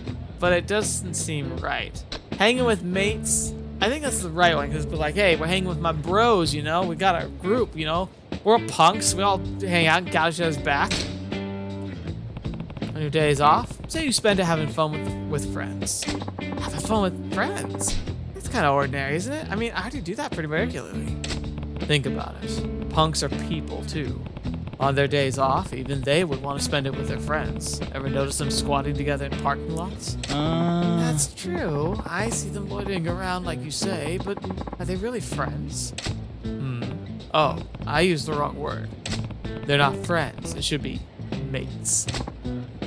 but it doesn't seem right. Hanging with mates, I think that's the right one, because we're like, hey, we're hanging with my bros, you know? We got our group, you know? We're all punks. We all hang out and gouge each other's back. On your days off, say you spend it having fun with friends. Having fun with friends? It's kind of ordinary, isn't it? I mean, I already do that pretty regularly. Think about it. Punks are people, too. On their days off, even they would want to spend it with their friends. Ever notice them squatting together in parking lots? That's true. I see them loitering around like you say, but are they really friends? Oh, I used the wrong word. They're not friends. It should be mates.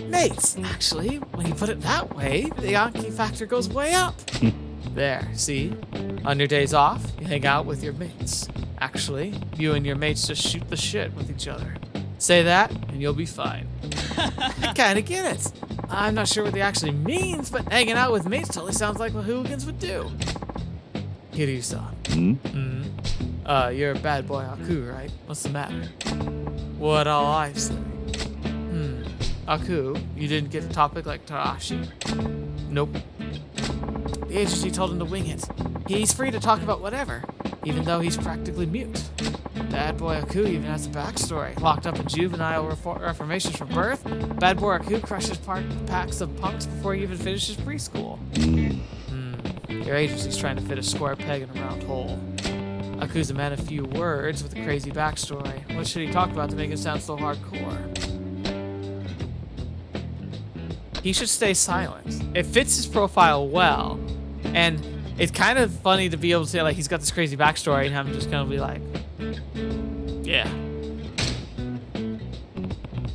Mates! Actually, when you put it that way, the Yankee factor goes way up. There, see? On your days off, you hang out with your mates. Actually, you and your mates just shoot the shit with each other. Say that, and you'll be fine. I kinda get it. I'm not sure what it actually means, but hanging out with mates totally sounds like what hooligans would do. Kiryu-san. You're a bad boy Aku, right? What's the matter? What all I say? Aku, you didn't get a topic like Tarashi? Nope. The agency told him to wing it. He's free to talk about whatever, even though he's practically mute. Bad boy Aku even has a backstory. Locked up in juvenile reformations from birth, Bad boy Aku crushes packs of punks before he even finishes preschool. Your agency's trying to fit a square peg in a round hole. Aku's a man of few words with a crazy backstory. What should he talk about to make it sound so hardcore? He should stay silent. It fits his profile well, and it's kind of funny to be able to say, like, he's got this crazy backstory, and I'm just gonna be like, yeah.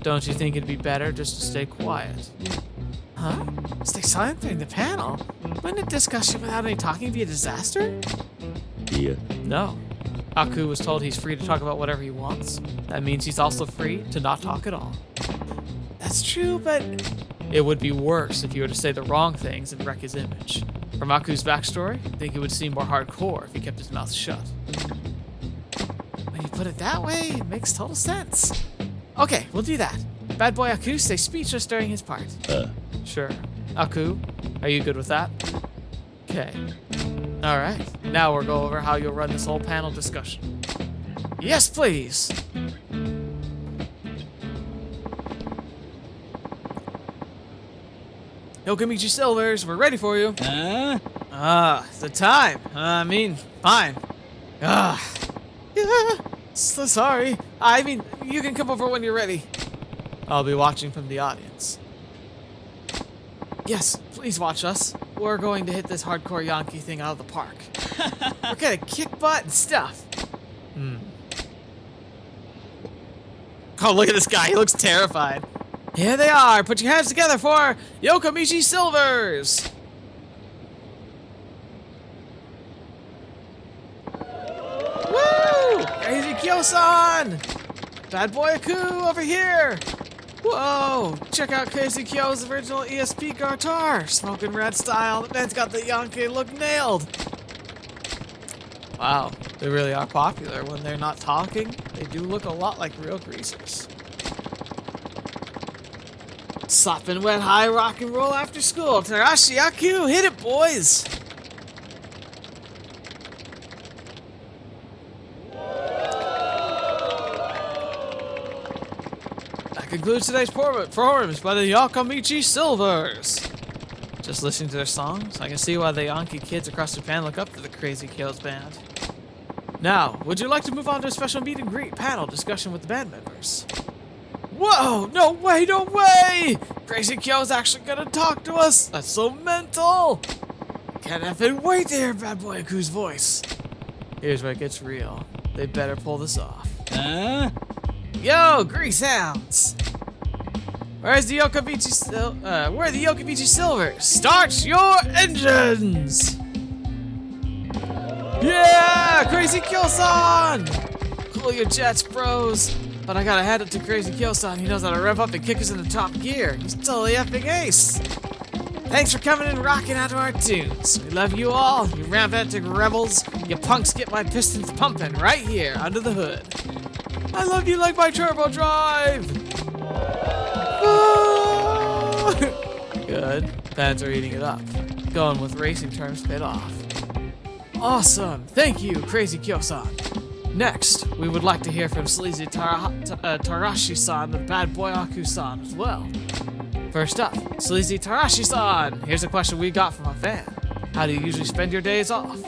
Don't you think it'd be better just to stay quiet? Huh? Stay silent during the panel? Wouldn't a discussion without any talking be a disaster? Yeah. No. Aku was told he's free to talk about whatever he wants. That means he's also free to not talk at all. That's true, but it would be worse if you were to say the wrong things and wreck his image. From Aku's backstory, I think it would seem more hardcore if he kept his mouth shut. When you put it that way, it makes total sense. Okay, we'll do that. Bad boy Aku stays speechless during his part. Sure. Aku, are you good with that? Okay. Alright, now we'll go over how you'll run this whole panel discussion. Yes, please! Yokimichi Silvers, we're ready for you. The time. Fine. Yeah, so sorry. I mean, you can come over when you're ready. I'll be watching from the audience. Yes, please watch us. We're going to hit this hardcore Yankee thing out of the park. We're gonna kick butt and stuff. Oh, look at this guy. He looks terrified. Here they are. Put your hands together for Yokimichi Silvers. Woo! Crazy Kyo-san! Bad boy Aku over here. Whoa! Check out Crazy Kyo's original ESP guitar. Smoking red style. The man's got the Yankee look nailed. Wow, they really are popular. When they're not talking, they do look a lot like real greasers. Sopping wet high rock and roll after school. Tarashi Aku, hit it, boys! That concludes today's performance by the Yokimichi Silvers. Just listening to their songs, I can see why the Yankee kids across Japan look up to the Crazy Kills band. Now, would you like to move on to a special meet and greet panel discussion with the band members? Whoa! No way, no way! Crazy Kyo's actually gonna talk to us! That's so mental! Can't effing wait to hear Bad Boy Aku's voice. Here's where it gets real. They better pull this off. Yo, Grease Hounds! Where's the Yokimichi where are the Yokimichi Silvers? Start your engines! Yeah! Crazy Kyo-san! Cool your jets, bros. But I gotta hand it to Crazy Kyo-san. He knows how to rev up and kick us into top gear. He's totally epic ace. Thanks for coming and rocking out to our tunes. We love you all, you rampant rebels. You punks get my pistons pumping right here under the hood. I love you like my turbo drive. Good. Fans are eating it up. Going with racing terms paid off. Awesome. Thank you, Crazy Kyo-san. Next, we would like to hear from Sleazy Tarashi-san and Bad Boy Aku-san as well. First up, Sleazy Tarashi-san. Here's a question we got from a fan. How do you usually spend your days off?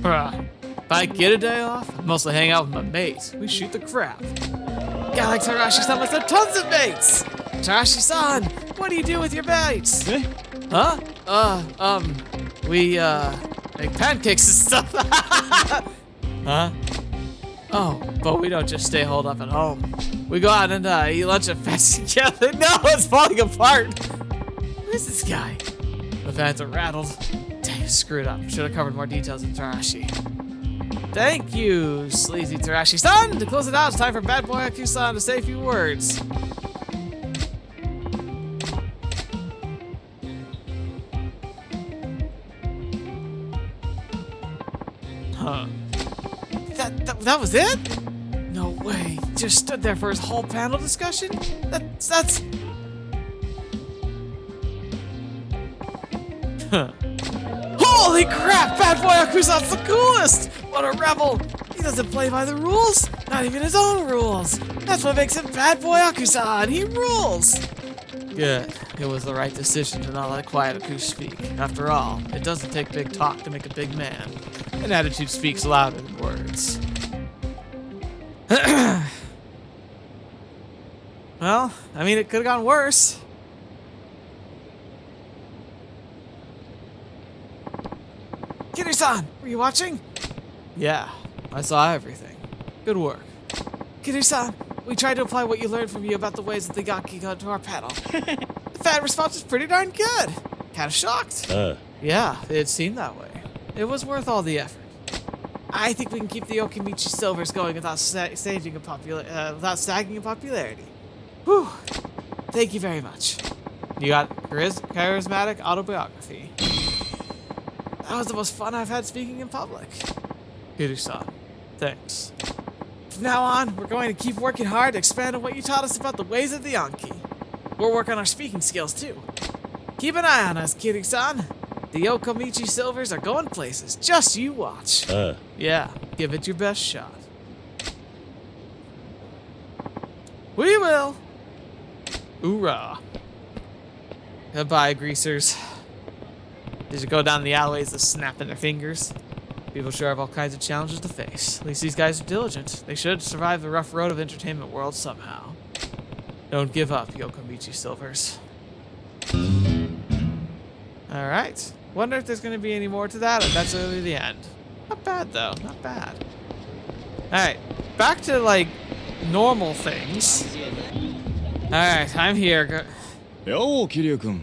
If I get a day off, I mostly hang out with my mates. We shoot the crap. Guy like Tarashi-san must have tons of mates. Tarashi-san, what do you do with your mates? Huh? We make pancakes and stuff. Huh? Oh, but we don't just stay holed up at home. We go out and eat lunch and fest together. No, it's falling apart. Who is this guy? The fans are rattled. Dang, screwed up. Should have covered more details in Tarashi. Thank you, Sleazy Tarashi-san. To close it out, it's time for Bad Boy Aku-san to say a few words. Huh. That was it? No way. He just stood there for his whole panel discussion? That's... Huh. Holy crap! Bad Boy Aku-san's the coolest! What a rebel! He doesn't play by the rules, not even his own rules. That's what makes him Bad Boy Aku-san. He rules! Good. It was the right decision to not let quiet Aku speak. After all, it doesn't take big talk to make a big man. An attitude speaks louder than words. Well, I mean, it could have gone worse. Kiryu-san, were you watching? Yeah, I saw everything. Good work. Kiryu-san, we tried to apply what you learned from you about the ways that the Yankee got to our panel. The fan response was pretty darn good. Kind of shocked. Yeah, it seemed that way. It was worth all the effort. I think we can keep the Yokimichi Silvers going without sagging in popularity. Whew. Thank you very much. You got charismatic autobiography. That was the most fun I've had speaking in public. Kiryu-san, thanks. From now on, we're going to keep working hard to expand on what you taught us about the ways of the Anki. We'll work on our speaking skills too. Keep an eye on us, Kiryu-san. The Yokomichi Silvers are going places. Just you watch. Yeah, give it your best shot. We will. Hoorah. Goodbye, greasers. As you go down the alleyways, just snapping their fingers. People sure have all kinds of challenges to face. At least these guys are diligent. They should survive the rough road of entertainment world somehow. Don't give up, Yokomichi Silvers. Alright. Wonder if there's going to be any more to that, or that's really the end. Not bad, though. Not bad. Alright. Back to, like, normal things. Alright, I'm here. よう桐生君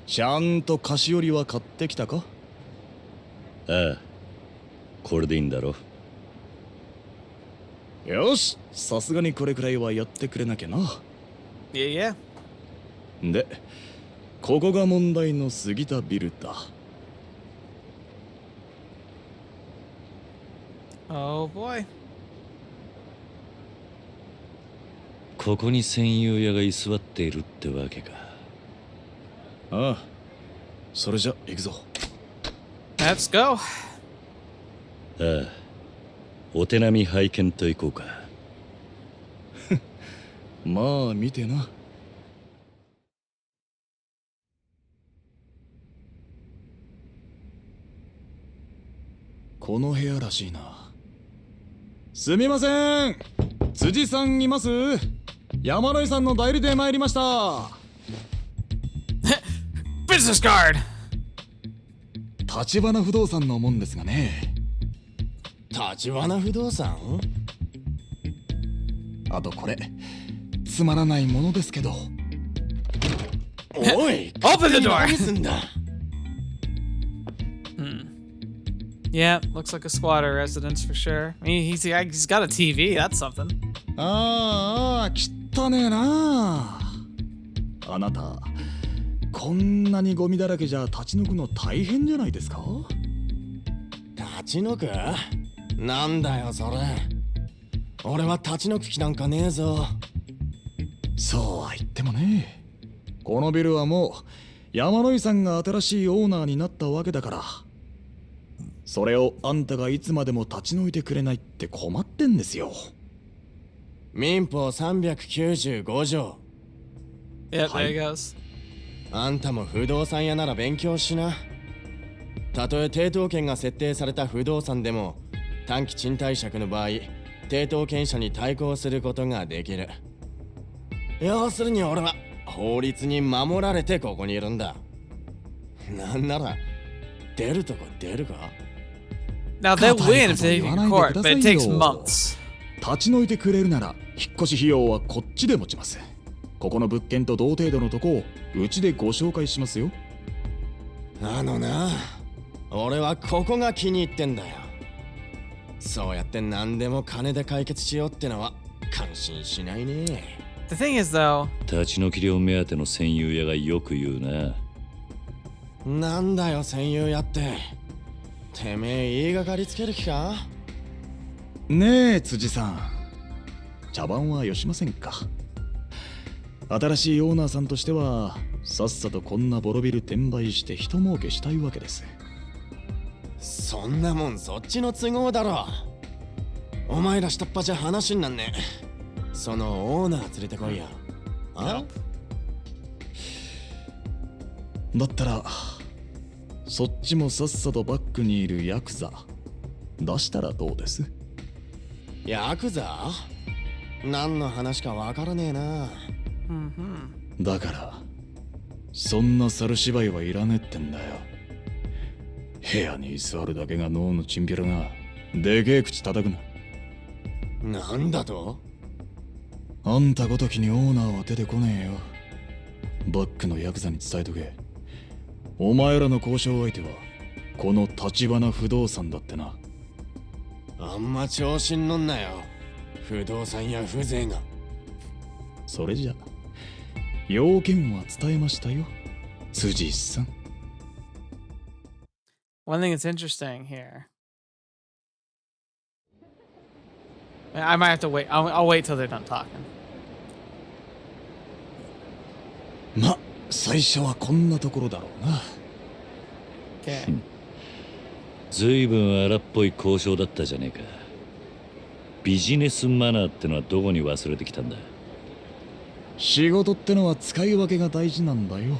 ちゃんと菓子折りは買ってきたか？ああ、これでいいんだろ。よし、さすがにこれくらいはやってくれなきゃな。Yeah. で、ここが問題の杉田ビルだ。Oh boy. ここに戦友屋が居座っているってわけか。ああ、それじゃ行くぞ。Let's go. ああ、お手並み拝見といこうか。まあ見てな。この部屋らしいな。すみません、辻さんいます？山野井さんの代理で参りました。Business card! 立花不動産のもんですがね。立花不動産？あとこれつまらないものですけど。おい Open the door! 何すんだ。Yeah, looks like a squatter residence for sure. I mean, he's got a TV, that's something. ああ、汚ねえな。あなた、こんなにゴミだらけじゃ立ち退くの大変じゃないですか？立ち退く？なんだよそれ。俺は立ち退く気なんかねえぞ。そうは言ってもね。このビルはもう山野井さんが新しいオーナーになったわけだから。それをあんたがいつまでも立ち退いてくれないって困ってんですよ。民法395条。Yeah, there he goes. あんたも不動産屋なら勉強しな。たとえ抵当権が設定された不動産でも短期賃貸借の場合、抵当権者に対抗することができる。要するに俺は法律に守られてここにいるんだ。なんなら出るとこ出るか。Now they'll win if they take court, but it takes months. 立ち退いてくれるなら引っ越し費用はこっちで持ちます。ここの物件と同程度のとこをうちでご紹介しますよ。あのな、俺はここが気に入ってんだよ。そうやって何でも金で解決しようってのは感心しないね。The thing is though, 立ち退き料目当ての戦友屋がよく言うな。なんだよ戦友やって。てめえ言いがかりつける気か？ねえ辻さん、茶番はよしませんか？新しいオーナーさんとしてはさっさとこんなボロビル転売して人儲けしたいわけです。そんなもんそっちの都合だろ。お前ら下っ端じゃ話になんねえ。そのオーナー連れてこいよ。あ？だったらそっちもさっさとバックにいるヤクザ出したらどうです？ヤクザ？何の話かわからねえな。だからそんな猿芝居はいらねえってんだよ。部屋に居座るだけが脳のチンピラがでけえ口叩くな。なんだと？あんたごときにオーナーは出てこねえよ。バックのヤクザに伝えとけ。お前らの交渉相手はこの橘不動産だってな。あんま調子に乗んなよ。不動産や風情が。それじゃ要件は伝えましたよ、辻さん。One thing that's interesting here. I might have to wait. I'll wait till they're done talking. ま、最初はこんなところだろうな。Okay. ずいぶん荒っぽい交渉だったじゃねえか。ビジネスマナーってのはどこに忘れてきたんだ。仕事ってのは使い分けが大事なんだよ。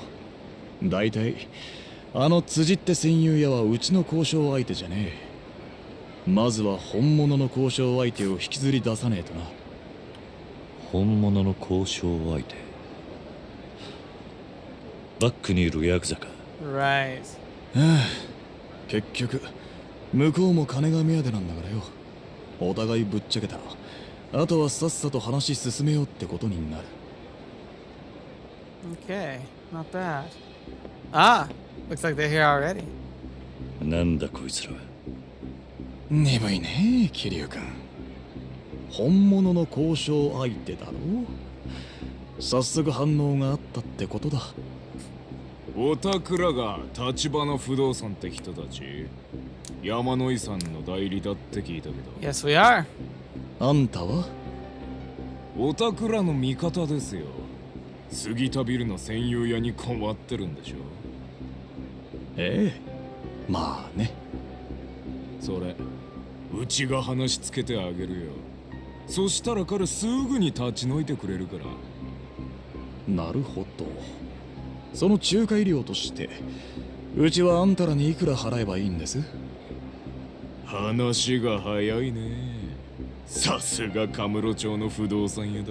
だいたいあの辻って戦友屋はうちの交渉相手じゃねえ。まずは本物の交渉相手を引きずり出さねえとな。本物の交渉相手。バックにいるヤクザか。Right. 結局向こうも金が目当てなんだからよ。お互いぶっちゃけたらあとはさっさと話進めようってことになる。Okay. Not bad. Ah, looks like they're here already. なんだこいつらは。鈍いねえ、桐生君。本物の交渉相手だろ。早速反応があったってことだ。おたくらがTachibana不動産って人たち、山野井さんの代理だって聞いたけど。 Yes, we are. あんたは？おたくらの味方ですよ。杉田ビルの占有屋に困ってるんでしょ。ええ、まあね。それうちが話つけてあげるよ。そしたら彼すぐに立ち退いてくれるから。なるほど。その仲介料としてうちはあんたらにいくら払えばいいんです？話が早いね。さすがカムロ町の不動産屋だ。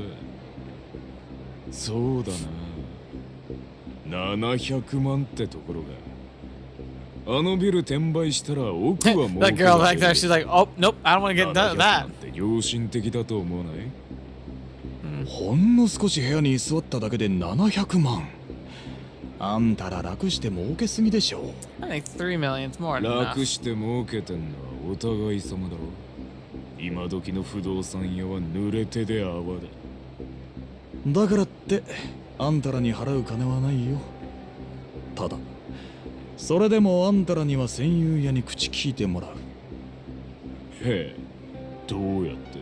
そうだな、700万ってところが。あのビル転売したら奥はもう That girl back there, she's like, oh, nope, I don't want to get done with that. って良心的だと思わない？ほんの少し部屋に居座っただけで700万。あんたら楽して儲けすぎでしょ。I think 3 million's more than enough. 楽して儲けてんのはお互い様だろ。今時の不動産屋は濡れ手で泡だ。だからってあんたらに払う金はないよ。ただそれでもあんたらには戦友屋に口聞いてもらう。へえ、どうやって？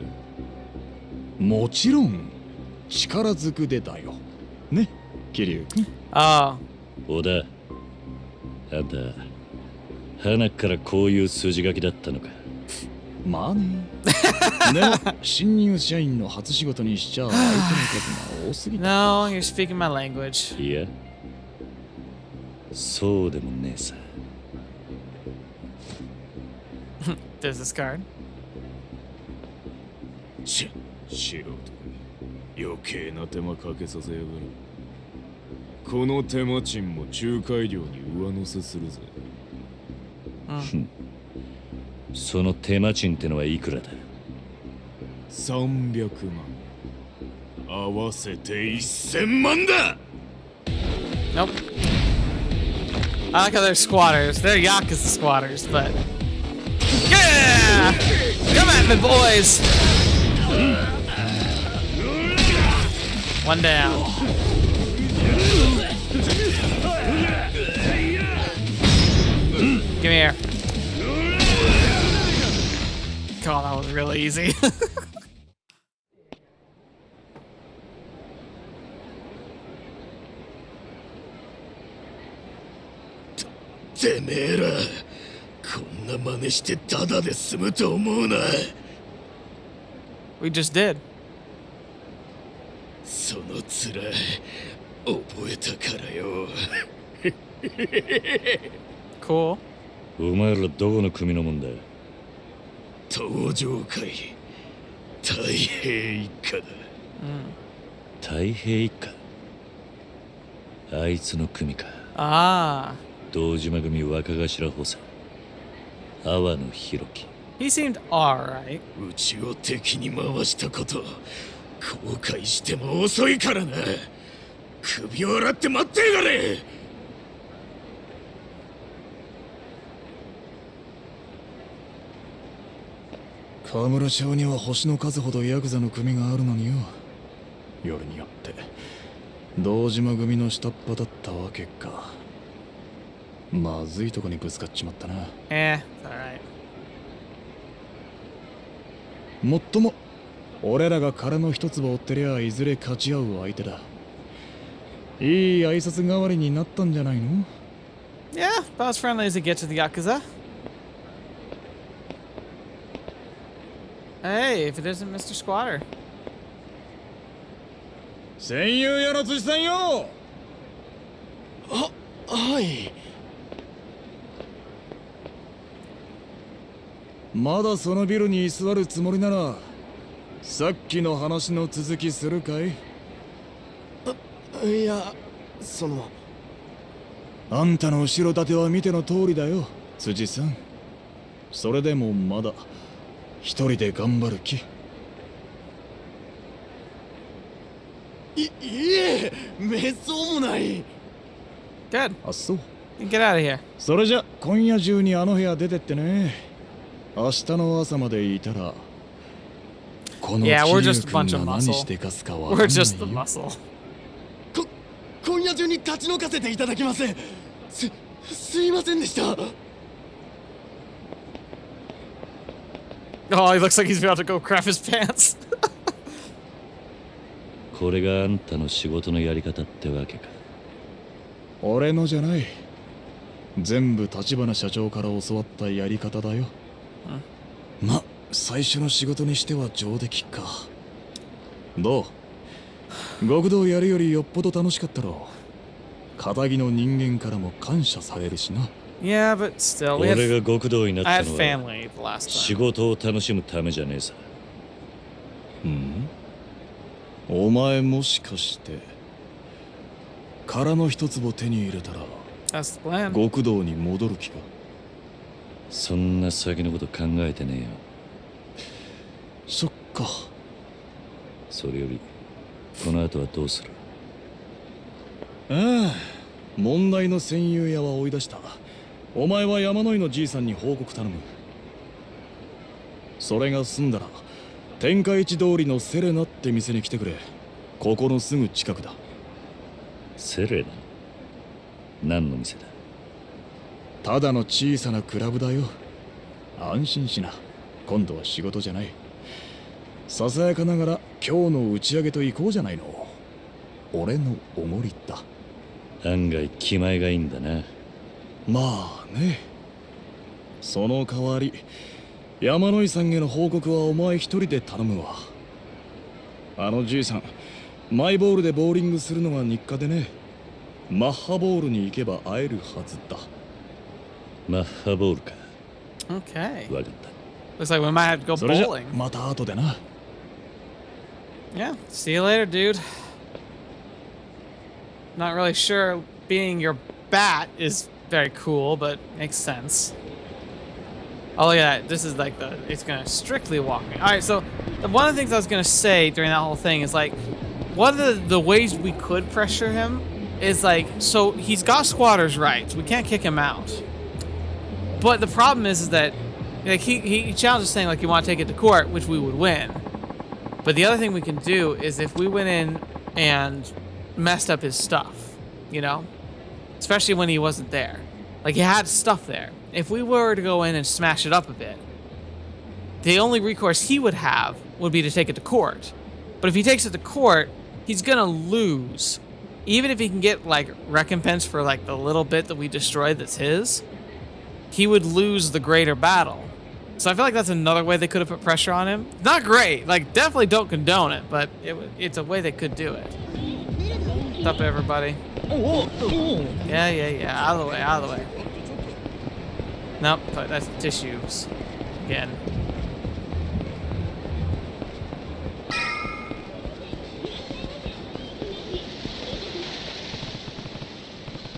もちろん力ずくでだよね、桐生君。Oh, 小田、あんた花からこういう筋書きだったのか。まあね。でも新入社員の初仕事にしちゃ相手の数が多すぎた。 no, you're speaking my language. いや、そうでもねえさ。There's this card. 素人が余計な手間かけさせやがる。この手間賃も仲介料に上乗せするぜ。その手間賃ってのはいくらだ？300万。合わせて1000万だ。 Nope. I like how they're squatters. They're Yakuza squatters, but... Yeah! Come at me, boys! One down. Give me here. God, that was really easy. てめえら、こんな真似してタダで済むと思うな。We just did. その面覚えたからよ。Cool. お前らどこの組のもんだ？登場会太平一家だ。太平一家。あいつの組か。 Ah. 堂島組若頭補佐阿波野弘樹。 He seemed alright. うちを敵に回したこと後悔しても遅いからな。首を洗って待ってやがれ。河村町には星の数ほどヤクザの組があるのによ。よりによって堂島組の下っ端だったわけか。まずいとこにぶつかっちまったな。It's alright. もっとも俺らが殻の一粒追ってりゃいずれ勝ち合う相手だ。いい挨拶代わりになったんじゃないの？ Yeah, about as friendly as it gets to the Yakuza. Hey, if it isn't Mr. Squatter. 戦友やら辻さんよ。はい。まだそのビルに居座るつもりならさっきの話の続きするかい？いや、その。あんたの後ろ盾は見ての通りだよ、辻さん。それでもまだ一人で頑張る気？いえ、めっそうもない。Good. あ、そう。 Get out of here. それじゃ今夜中にあの部屋出てってね。明日の朝までいたらこの Yeah, we're チ just ー a 君 bunch が of 何 muscle. してかすかわかん We're ない just the よ。 muscle. 今夜中に立ち退かせていただきます。すいませんでした。Oh, he looks like he's about to go crap his pants. これがあんたの仕事のやり方ってわけか。俺のじゃない。全部橘社長から教わったやり方だよ。ま、最初の仕事にしては上出来か。どう？極道やるよりよっぽど楽しかったろう。堅気の人間からも感謝されるしな。Yeah, but still, 俺が極道になっ I た had の family は the last 仕 time. 事を楽しむためじゃねえさ。お前もしかして殻の一粒手に入れたら That's the plan. 極道に戻る気か？そんな先のこと考えてねえよ。そっか。それよりこの後はどうする？ああ、問題の戦友屋は追い出した。お前は山野井のじいさんに報告頼む。それが済んだら天下一通りのセレナって店に来てくれ。ここのすぐ近くだ。セレナ？何の店だ？ただの小さなクラブだよ。安心しな。今度は仕事じゃない。ささやかながら今日の打ち上げと行こうじゃないの。俺のおごりだ。案外気前がいいんだな。まあね。その代わり山野井さんへの報告はお前一人で頼むわ。あのじいさん、マイボールでボーリングするのが日課でね。マッハボールに行けば会えるはずだ。マッハボールか。 Okay. わかった。 Looks like we might have to go それじゃ bowling. また後でな。 Yeah. See you later, dude. Not really sure being your bat is very cool, but makes sense. Oh, look at that. This is like it's gonna strictly walk me. Alright, so one of the things I was gonna say during that whole thing is like, one of the ways we could pressure him is like, so he's got squatters' rights. We can't kick him out. But the problem is that like he challenged us saying like you want to take it to court, which we would win. But the other thing we can do is if we went in and messed up his stuff, you know? Especially when he wasn't there. Like he had stuff there. If we were to go in and smash it up a bit, the only recourse he would have would be to take it to court. But if he takes it to court, he's gonna lose. Even if he can get like recompense for like the little bit that we destroyed that's his, he would lose the greater battle. So I feel like that's another way they could have put pressure on him. Not great, like definitely don't condone it, but it's a way they could do it. What's up, everybody? Yeah, out of the way, out of the way. Nope, but that's tissues again.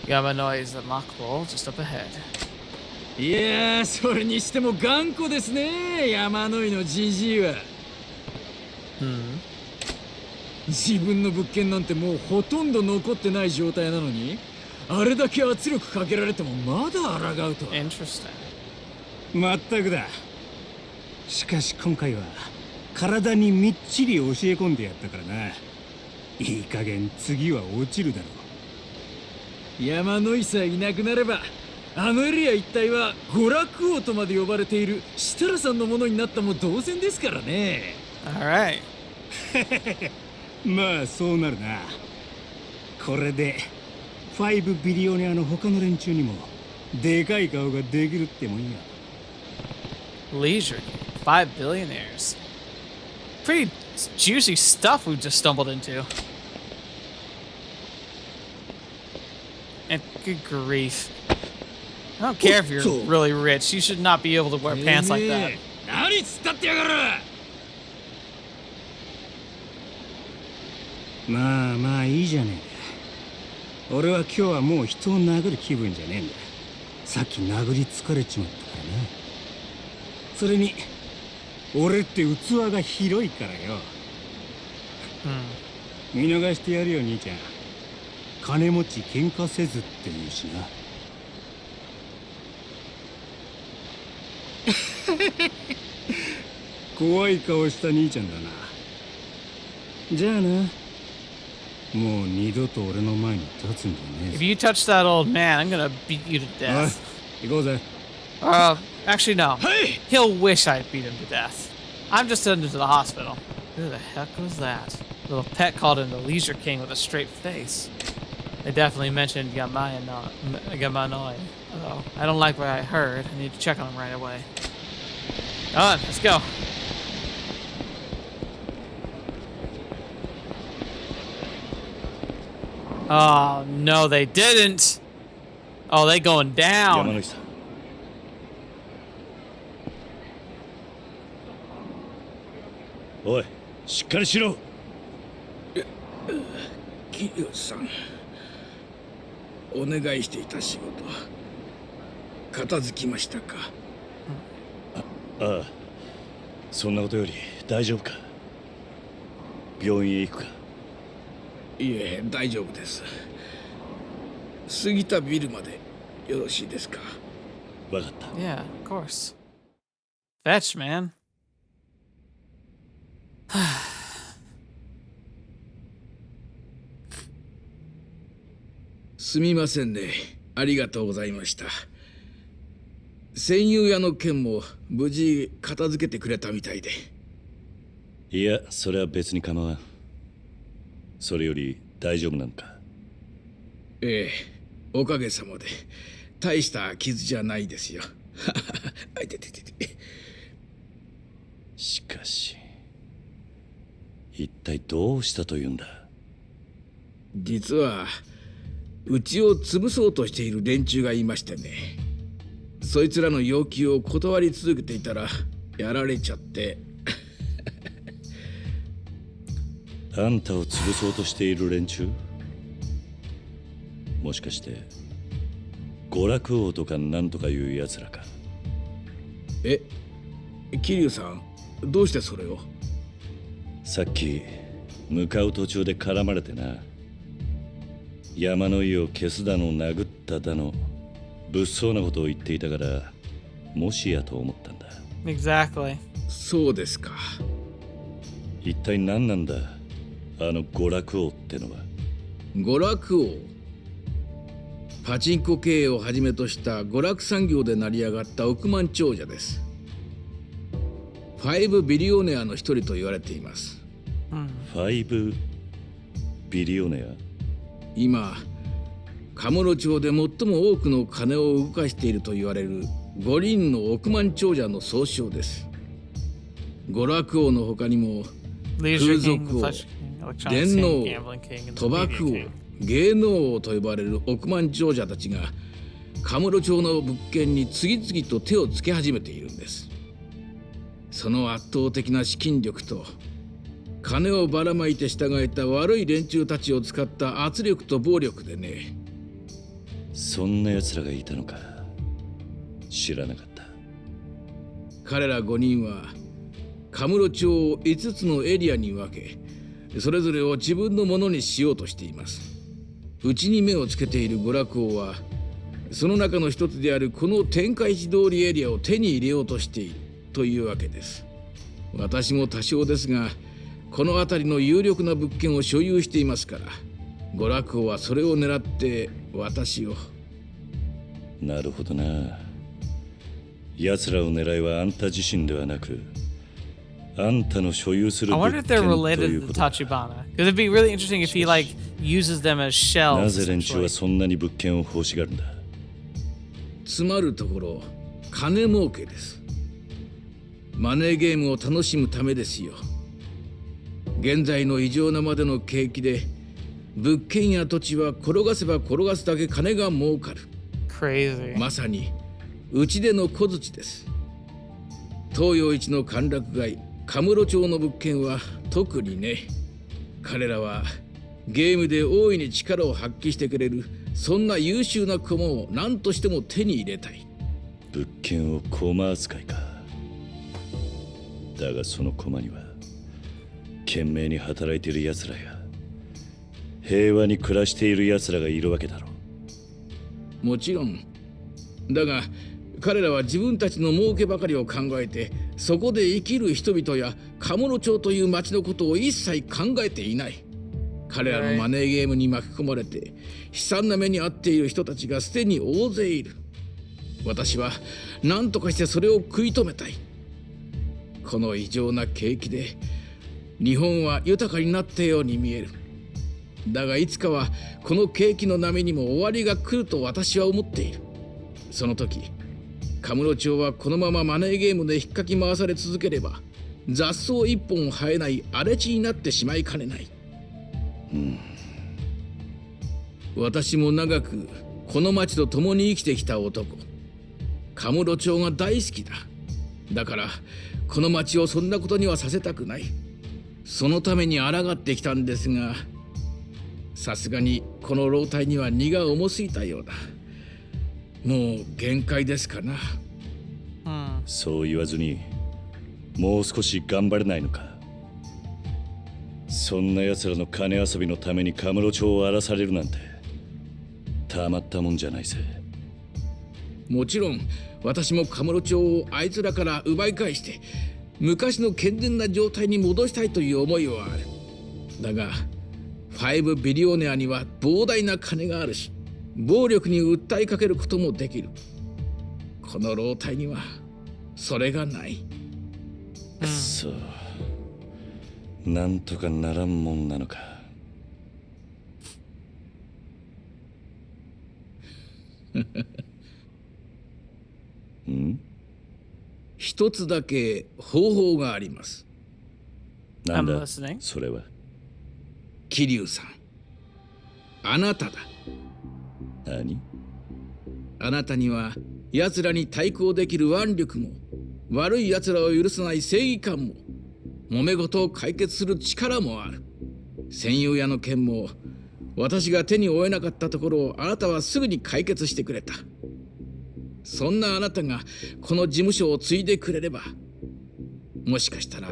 Got my noise at Mockball just up ahead. いやー、それにしても頑固ですね、山野井のじじいは。自分の物件なんてもうほとんど残ってない状態なのに、あれだけ圧力かけられてもまだ抗うとは。Interesting. まったくだ。しかし今回は体にみっちり教え込んでやったからな。いい加減次は落ちるだろう。山の井さえいなくなれば、あのエリア一帯は娯楽王とまで呼ばれている設楽さんのものになったも同然ですからね。Alright. まあそうなるな。これで5ビリオネアの他の連中にもでかい顔ができるってもんや。 Leisure. 5 billionaires. Pretty juicy stuff we've just stumbled into. And good grief. I don't care if you're really rich. You should not be able to wear pants like that. 何つったってやがる。まあまあいいじゃねえか。俺は今日はもう人を殴る気分じゃねえんだ。さっき殴り疲れちまったからな。それに俺って器が広いからよ。見逃してやるよ兄ちゃん。金持ち喧嘩せずって言うしな。怖い顔した兄ちゃんだな。じゃあな、もう二度と俺の前に立つんじゃねえ If ぞ。 you touch that old man, I'm gonna beat you to おい death. 行こうぜ。 Actually, no. He'll wish I beat him to death. I'm just heading to the hospital. Who the heck was that? Little pet called him the Leisure King with a straight face. They definitely mentioned Yamanoi. Oh, I don't like what I heard. I need to check on him right away. On, let's go. Oh, no, they didn't. Oh, they going down. 山崎さん。おい、しっかりしろ。桐生さん、お願いしていた仕事片付きましたか？ああ、そんなことより大丈夫か？病院へ行くか？いえ、大丈夫です。過ぎたビルまでよろしいですか？わかった。Yeah, of course. Fetch, man. すみませんね。ありがとうございました。戦友屋の件も無事片付けてくれたみたいで。いや、それは別に構わん。それより大丈夫なのか？ええ、おかげさまで大した傷じゃないですよ。あいてててて。しかし、一体どうしたというんだ？実はうちを潰そうとしている連中がいましてね。そいつらの要求を断り続けていたらやられちゃって。あんたを潰そうとしている連中？もしかして娯楽王とかなんとかいうやつらか？え、桐生さん、どうしてそれを？さっき向かう途中で絡まれてな。山の井を消すだの殴っただの物騒なことを言っていたから、もしやと思ったんだ。Exactly. そうですか。一体何なんだ、あの娯楽王ってのは？娯楽王、パチンコ経営をはじめとした娯楽産業で成り上がった億万長者です。5ビリオネアの一人と言われています。5ビリオネア？今カムロ町で最も多くの金を動かしていると言われる5人の億万長者の総称です。娯楽王の他にも風 Leisure 俗 King, 王、 Flesh King, 電 Electronics 脳 King, 王、 Gambling King, and 賭 the 博 Media 王、 King. 芸能王と呼ばれる億万長者たちがカムロ町の物件に次々と手をつけ始めているんです。その圧倒的な資金力と金をばらまいて従えた悪い連中たちを使った圧力と暴力でね。そんな奴らがいたのか。知らなかった。彼ら5人はカムロ町を5つのエリアに分け、それぞれを自分のものにしようとしています。うちに目をつけている娯楽王はその中の一つであるこの天下一通りエリアを手に入れようとしているというわけです。私も多少ですがこの辺りの有力な物件を所有していますから、娯楽王はそれを狙って私を。なるほどな。奴らを狙いはあんた自身ではなく、あんたの所有する I 物 wonder 件 if と they're いう related to ことだ。 Tachibana. Because it'd be really interesting if he like uses them as な shells. ぜ連中 essentially. はそんなに物件を欲しがるんだ。つまるところ、金儲けです。マネーゲームを楽しむためですよ。現在の異常なまでの景気で、物件や土地は転がせば転がすだけ金が儲かる。 Crazy. まさに打ち出の小槌です。東洋一の歓楽街カムロ町の物件は特にね。彼らはゲームで大いに力を発揮してくれる、そんな優秀な駒を何としても手に入れたい。物件を駒扱いか。だがその駒には懸命に働いている奴らや平和に暮らしている奴らがいるわけだろう。もちろんだが、彼らは自分たちの儲けばかりを考えて、そこで生きる人々やカムロ町という町のことを一切考えていない。彼らのマネーゲームに巻き込まれて悲惨な目に遭っている人たちがすでに大勢いる。私は何とかしてそれを食い止めたい。この異常な景気で日本は豊かになったように見える。だがいつかはこの景気の波にも終わりが来ると私は思っている。その時、カムロ町はこのままマネーゲームで引っかき回され続ければ、雑草一本生えない荒れ地になってしまいかねない。私も長くこの町と共に生きてきた男。カムロ町が大好きだ。だからこの町をそんなことにはさせたくない。そのために抗ってきたんですが、さすがにこの老体には荷が重すぎたようだ。もう限界ですかな。そう言わずにもう少し頑張れないのか。そんな奴らの金遊びのためにカムロ町を荒らされるなんてたまったもんじゃないぜ。もちろん私もカムロ町をあいつらから奪い返して昔の健全な状態に戻したいという思いはある。だが5ビリオネアには膨大な金があるし、暴力に訴えかけることもできる。この老体にはそれがない。くそ、なんとかならんもんなのか。ん？一つだけ方法があります。なんだ I'm listening. それは。桐生さん、あなただ。何？あなたには奴らに対抗できる腕力も、悪い奴らを許さない正義感も、揉め事を解決する力もある。戦友屋の件も私が手に負えなかったところをあなたはすぐに解決してくれた。そんなあなたがこの事務所を継いでくれれば、もしかしたら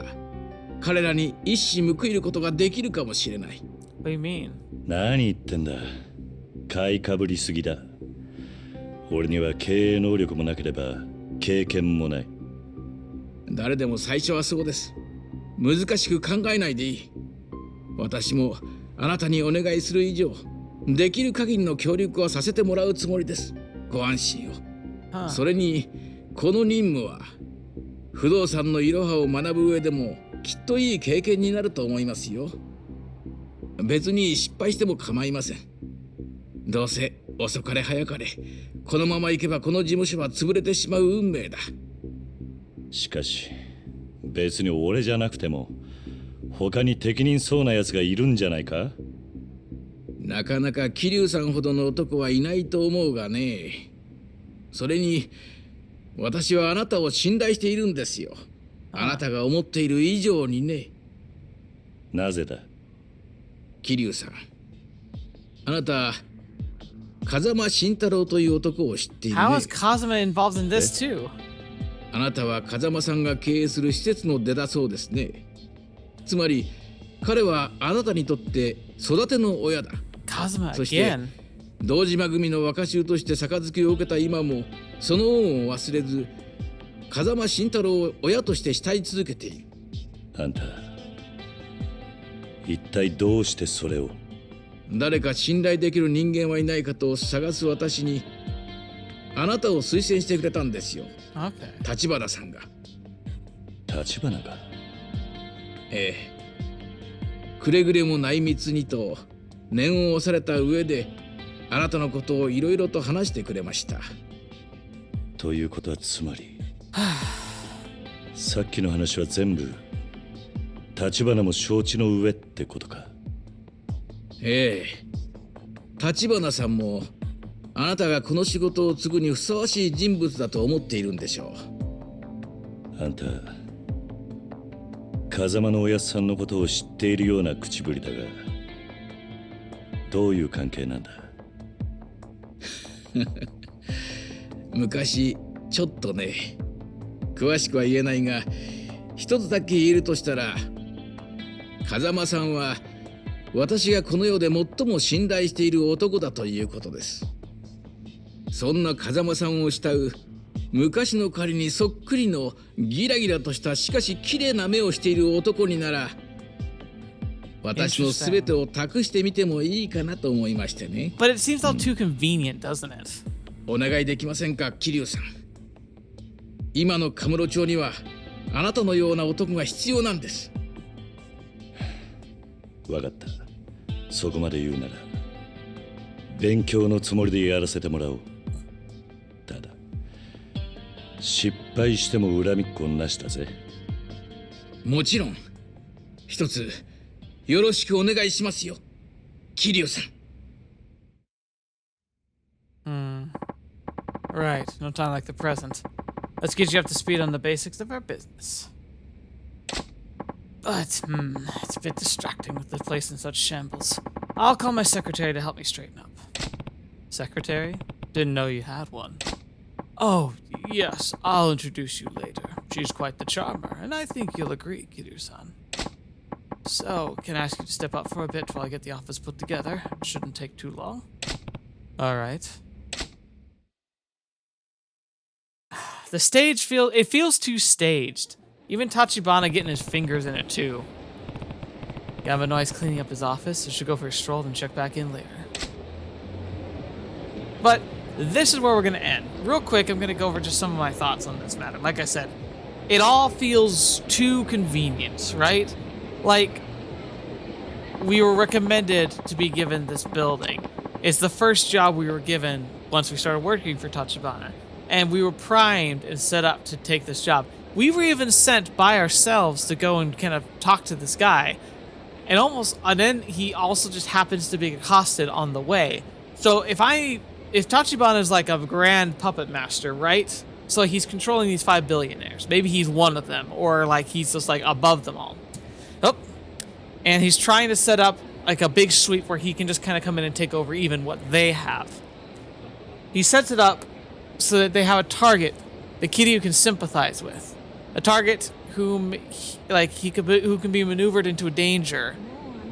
彼らに一矢報いることができるかもしれない。 What do you mean? 何言ってんだ。買いかぶりすぎだ。俺には経営能力もなければ経験もない。誰でも最初はそうです。難しく考えないでいい。私もあなたにお願いする以上、できる限りの協力はさせてもらうつもりです。ご安心を。それにこの任務は不動産のいろはを学ぶ上でもきっといい経験になると思いますよ。別に失敗しても構いません。どうせ遅かれ早かれこのまま行けばこの事務所は潰れてしまう運命だ。しかし別に俺じゃなくても他に適任そうな奴がいるんじゃないか。なかなか桐生さんほどの男はいないと思うがね。それに私はあなたを信頼しているんですよ。あなたが思っている以上にね。なぜだ。桐生さん、あなた風間慎太郎という男を知っているね。 How is Kazuma involved in this too? あなたは風間さんが経営する施設の出だそうですね。つまり彼はあなたにとって育ての親だ。 Kazuma そして again. 堂島組の若衆として杯を受けた今もその恩を忘れず、風間慎太郎を親として慕い続けている。あんた一体どうしてそれを？誰か信頼できる人間はいないかと探す私にあなたを推薦してくれたんですよ。 Okay. 橘さんが。立花が？ええ。くれぐれも内密にと念を押された上であなたのことをいろいろと話してくれました。ということはつまりさっきの話は全部立花も承知の上ってことか？ええ。橘さんもあなたがこの仕事を継ぐにふさわしい人物だと思っているんでしょう。あんた風間のおやっさんのことを知っているような口ぶりだが、どういう関係なんだ？昔ちょっとね、詳しくは言えないが一つだけ言えるとしたら、風間さんは私がこの世で最も信頼している男だということです。そんな風間さんを慕う昔の彼にそっくりのギラギラとしたしかし綺麗な目をしている男になら、私の全てを託してみてもいいかなと思いましてね。But it seems all too convenient, doesn't it? お願いできませんか、桐生さん。今のカムロ町にはあなたのような男が必要なんです。わかった。そこまで言うなら勉強のつもりでやらせてもらおう。ただ失敗しても恨みっこなしだぜ。もちろん。一つよろしくお願いしますよ、桐生さん。Right, no time like the present. Let's get you up to speed on the basics of our business. But, it's a bit distracting with the place in such shambles. I'll call my secretary to help me straighten up. Secretary? Didn't know you had one. Oh, yes, I'll introduce you later. She's quite the charmer, and I think you'll agree, Kiryu-san. So, can I ask you to step up for a bit while I get the office put together? It shouldn't take too long. Alright. The stage feels too staged. Even Tachibana getting his fingers in it too. Yamanoi's cleaning up his office, so should go for a stroll and check back in later. But this is where we're gonna end. Real quick, I'm gonna go over just some of my thoughts on this matter. Like I said, it all feels too convenient, right? Like, we were recommended to be given this building. It's the first job we were given once we started working for Tachibana. And we were primed and set up to take this job. We were even sent by ourselves to go and kind of talk to this guy. And then he also just happens to be accosted on the way. So if Tachibana is like a grand puppet master, right? So he's controlling these 5 billionaires. Maybe he's one of them, or like he's just like above them all. Oh, and he's trying to set up like a big sweep where he can just kind of come in and take over even what they have. He sets it up so that they have a target that Kiryu can sympathize with. A target who can be maneuvered into a danger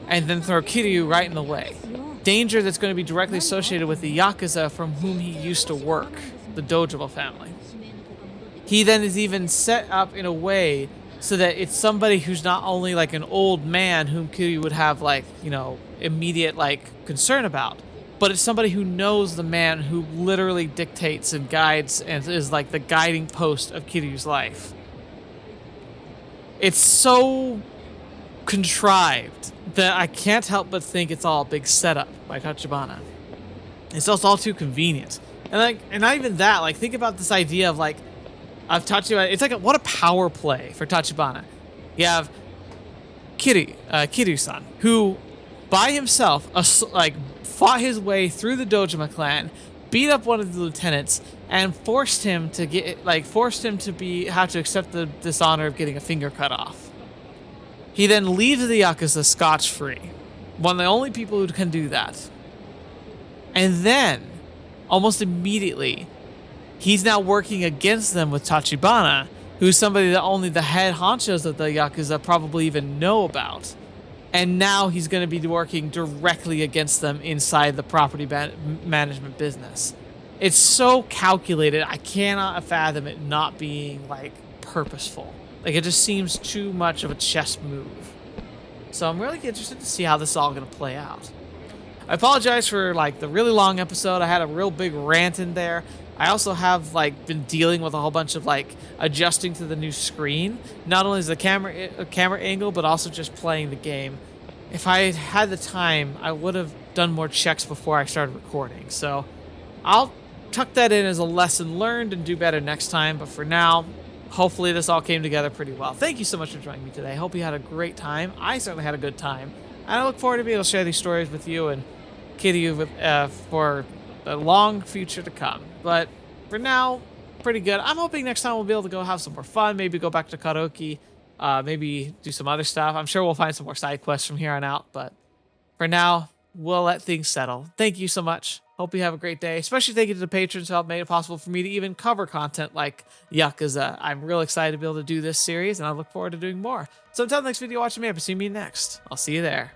and then throw Kiryu right in the way. Danger that's going to be directly associated with the Yakuza from whom he used to work, the Dojima family. He then is even set up in a way so that it's somebody who's not only like an old man whom Kiryu would have like, immediate like concern about, but it's somebody who knows the man who literally dictates and guides and is like the guiding post of Kiryu's life. It's so contrived that I can't help but think it's all a big setup by Tachibana. It's also all too convenient. And not even that, like think about this idea of Tachibana. It's like what a power play for Tachibana. You have Kiryu-san, who by himself fought his way through the Dojima clan, beat up one of the lieutenants, and forced him to have to accept the dishonor of getting a finger cut off. He then leaves the Yakuza scotch-free. One of the only people who can do that. And then, almost immediately, he's now working against them with Tachibana, who's somebody that only the head honchos of the Yakuza probably even know about. And now he's going to be working directly against them inside the property management business. It's so calculated, I cannot fathom it not being, purposeful. It just seems too much of a chess move. So I'm really interested to see how this is all going to play out. I apologize for like the really long episode. I had a real big rant in there. I also have like been dealing with a whole bunch of like adjusting to the new screen. Not only is the camera angle, but also just playing the game. If I had the time, I would have done more checks before I started recording. So I'll tuck that in as a lesson learned and do better next time. But for now, hopefully this all came together pretty well. Thank you so much for joining me today. I hope you had a great time. I certainly had a good time. And I look forward to being able to share these stories with you and Kiryu for a long future to come. But for now, pretty good. I'm hoping next time we'll be able to go have some more fun. Maybe go back to karaoke. Maybe do some other stuff. I'm sure we'll find some more side quests from here on out. But for now, we'll let things settle. Thank you so much. Hope you have a great day. Especially thank you to the patrons who helped make it possible for me to even cover content like Yakuza. I'm real excited to be able to do this series, and I look forward to doing more. So until the next video, watching me, I'll see me next. I'll see you there.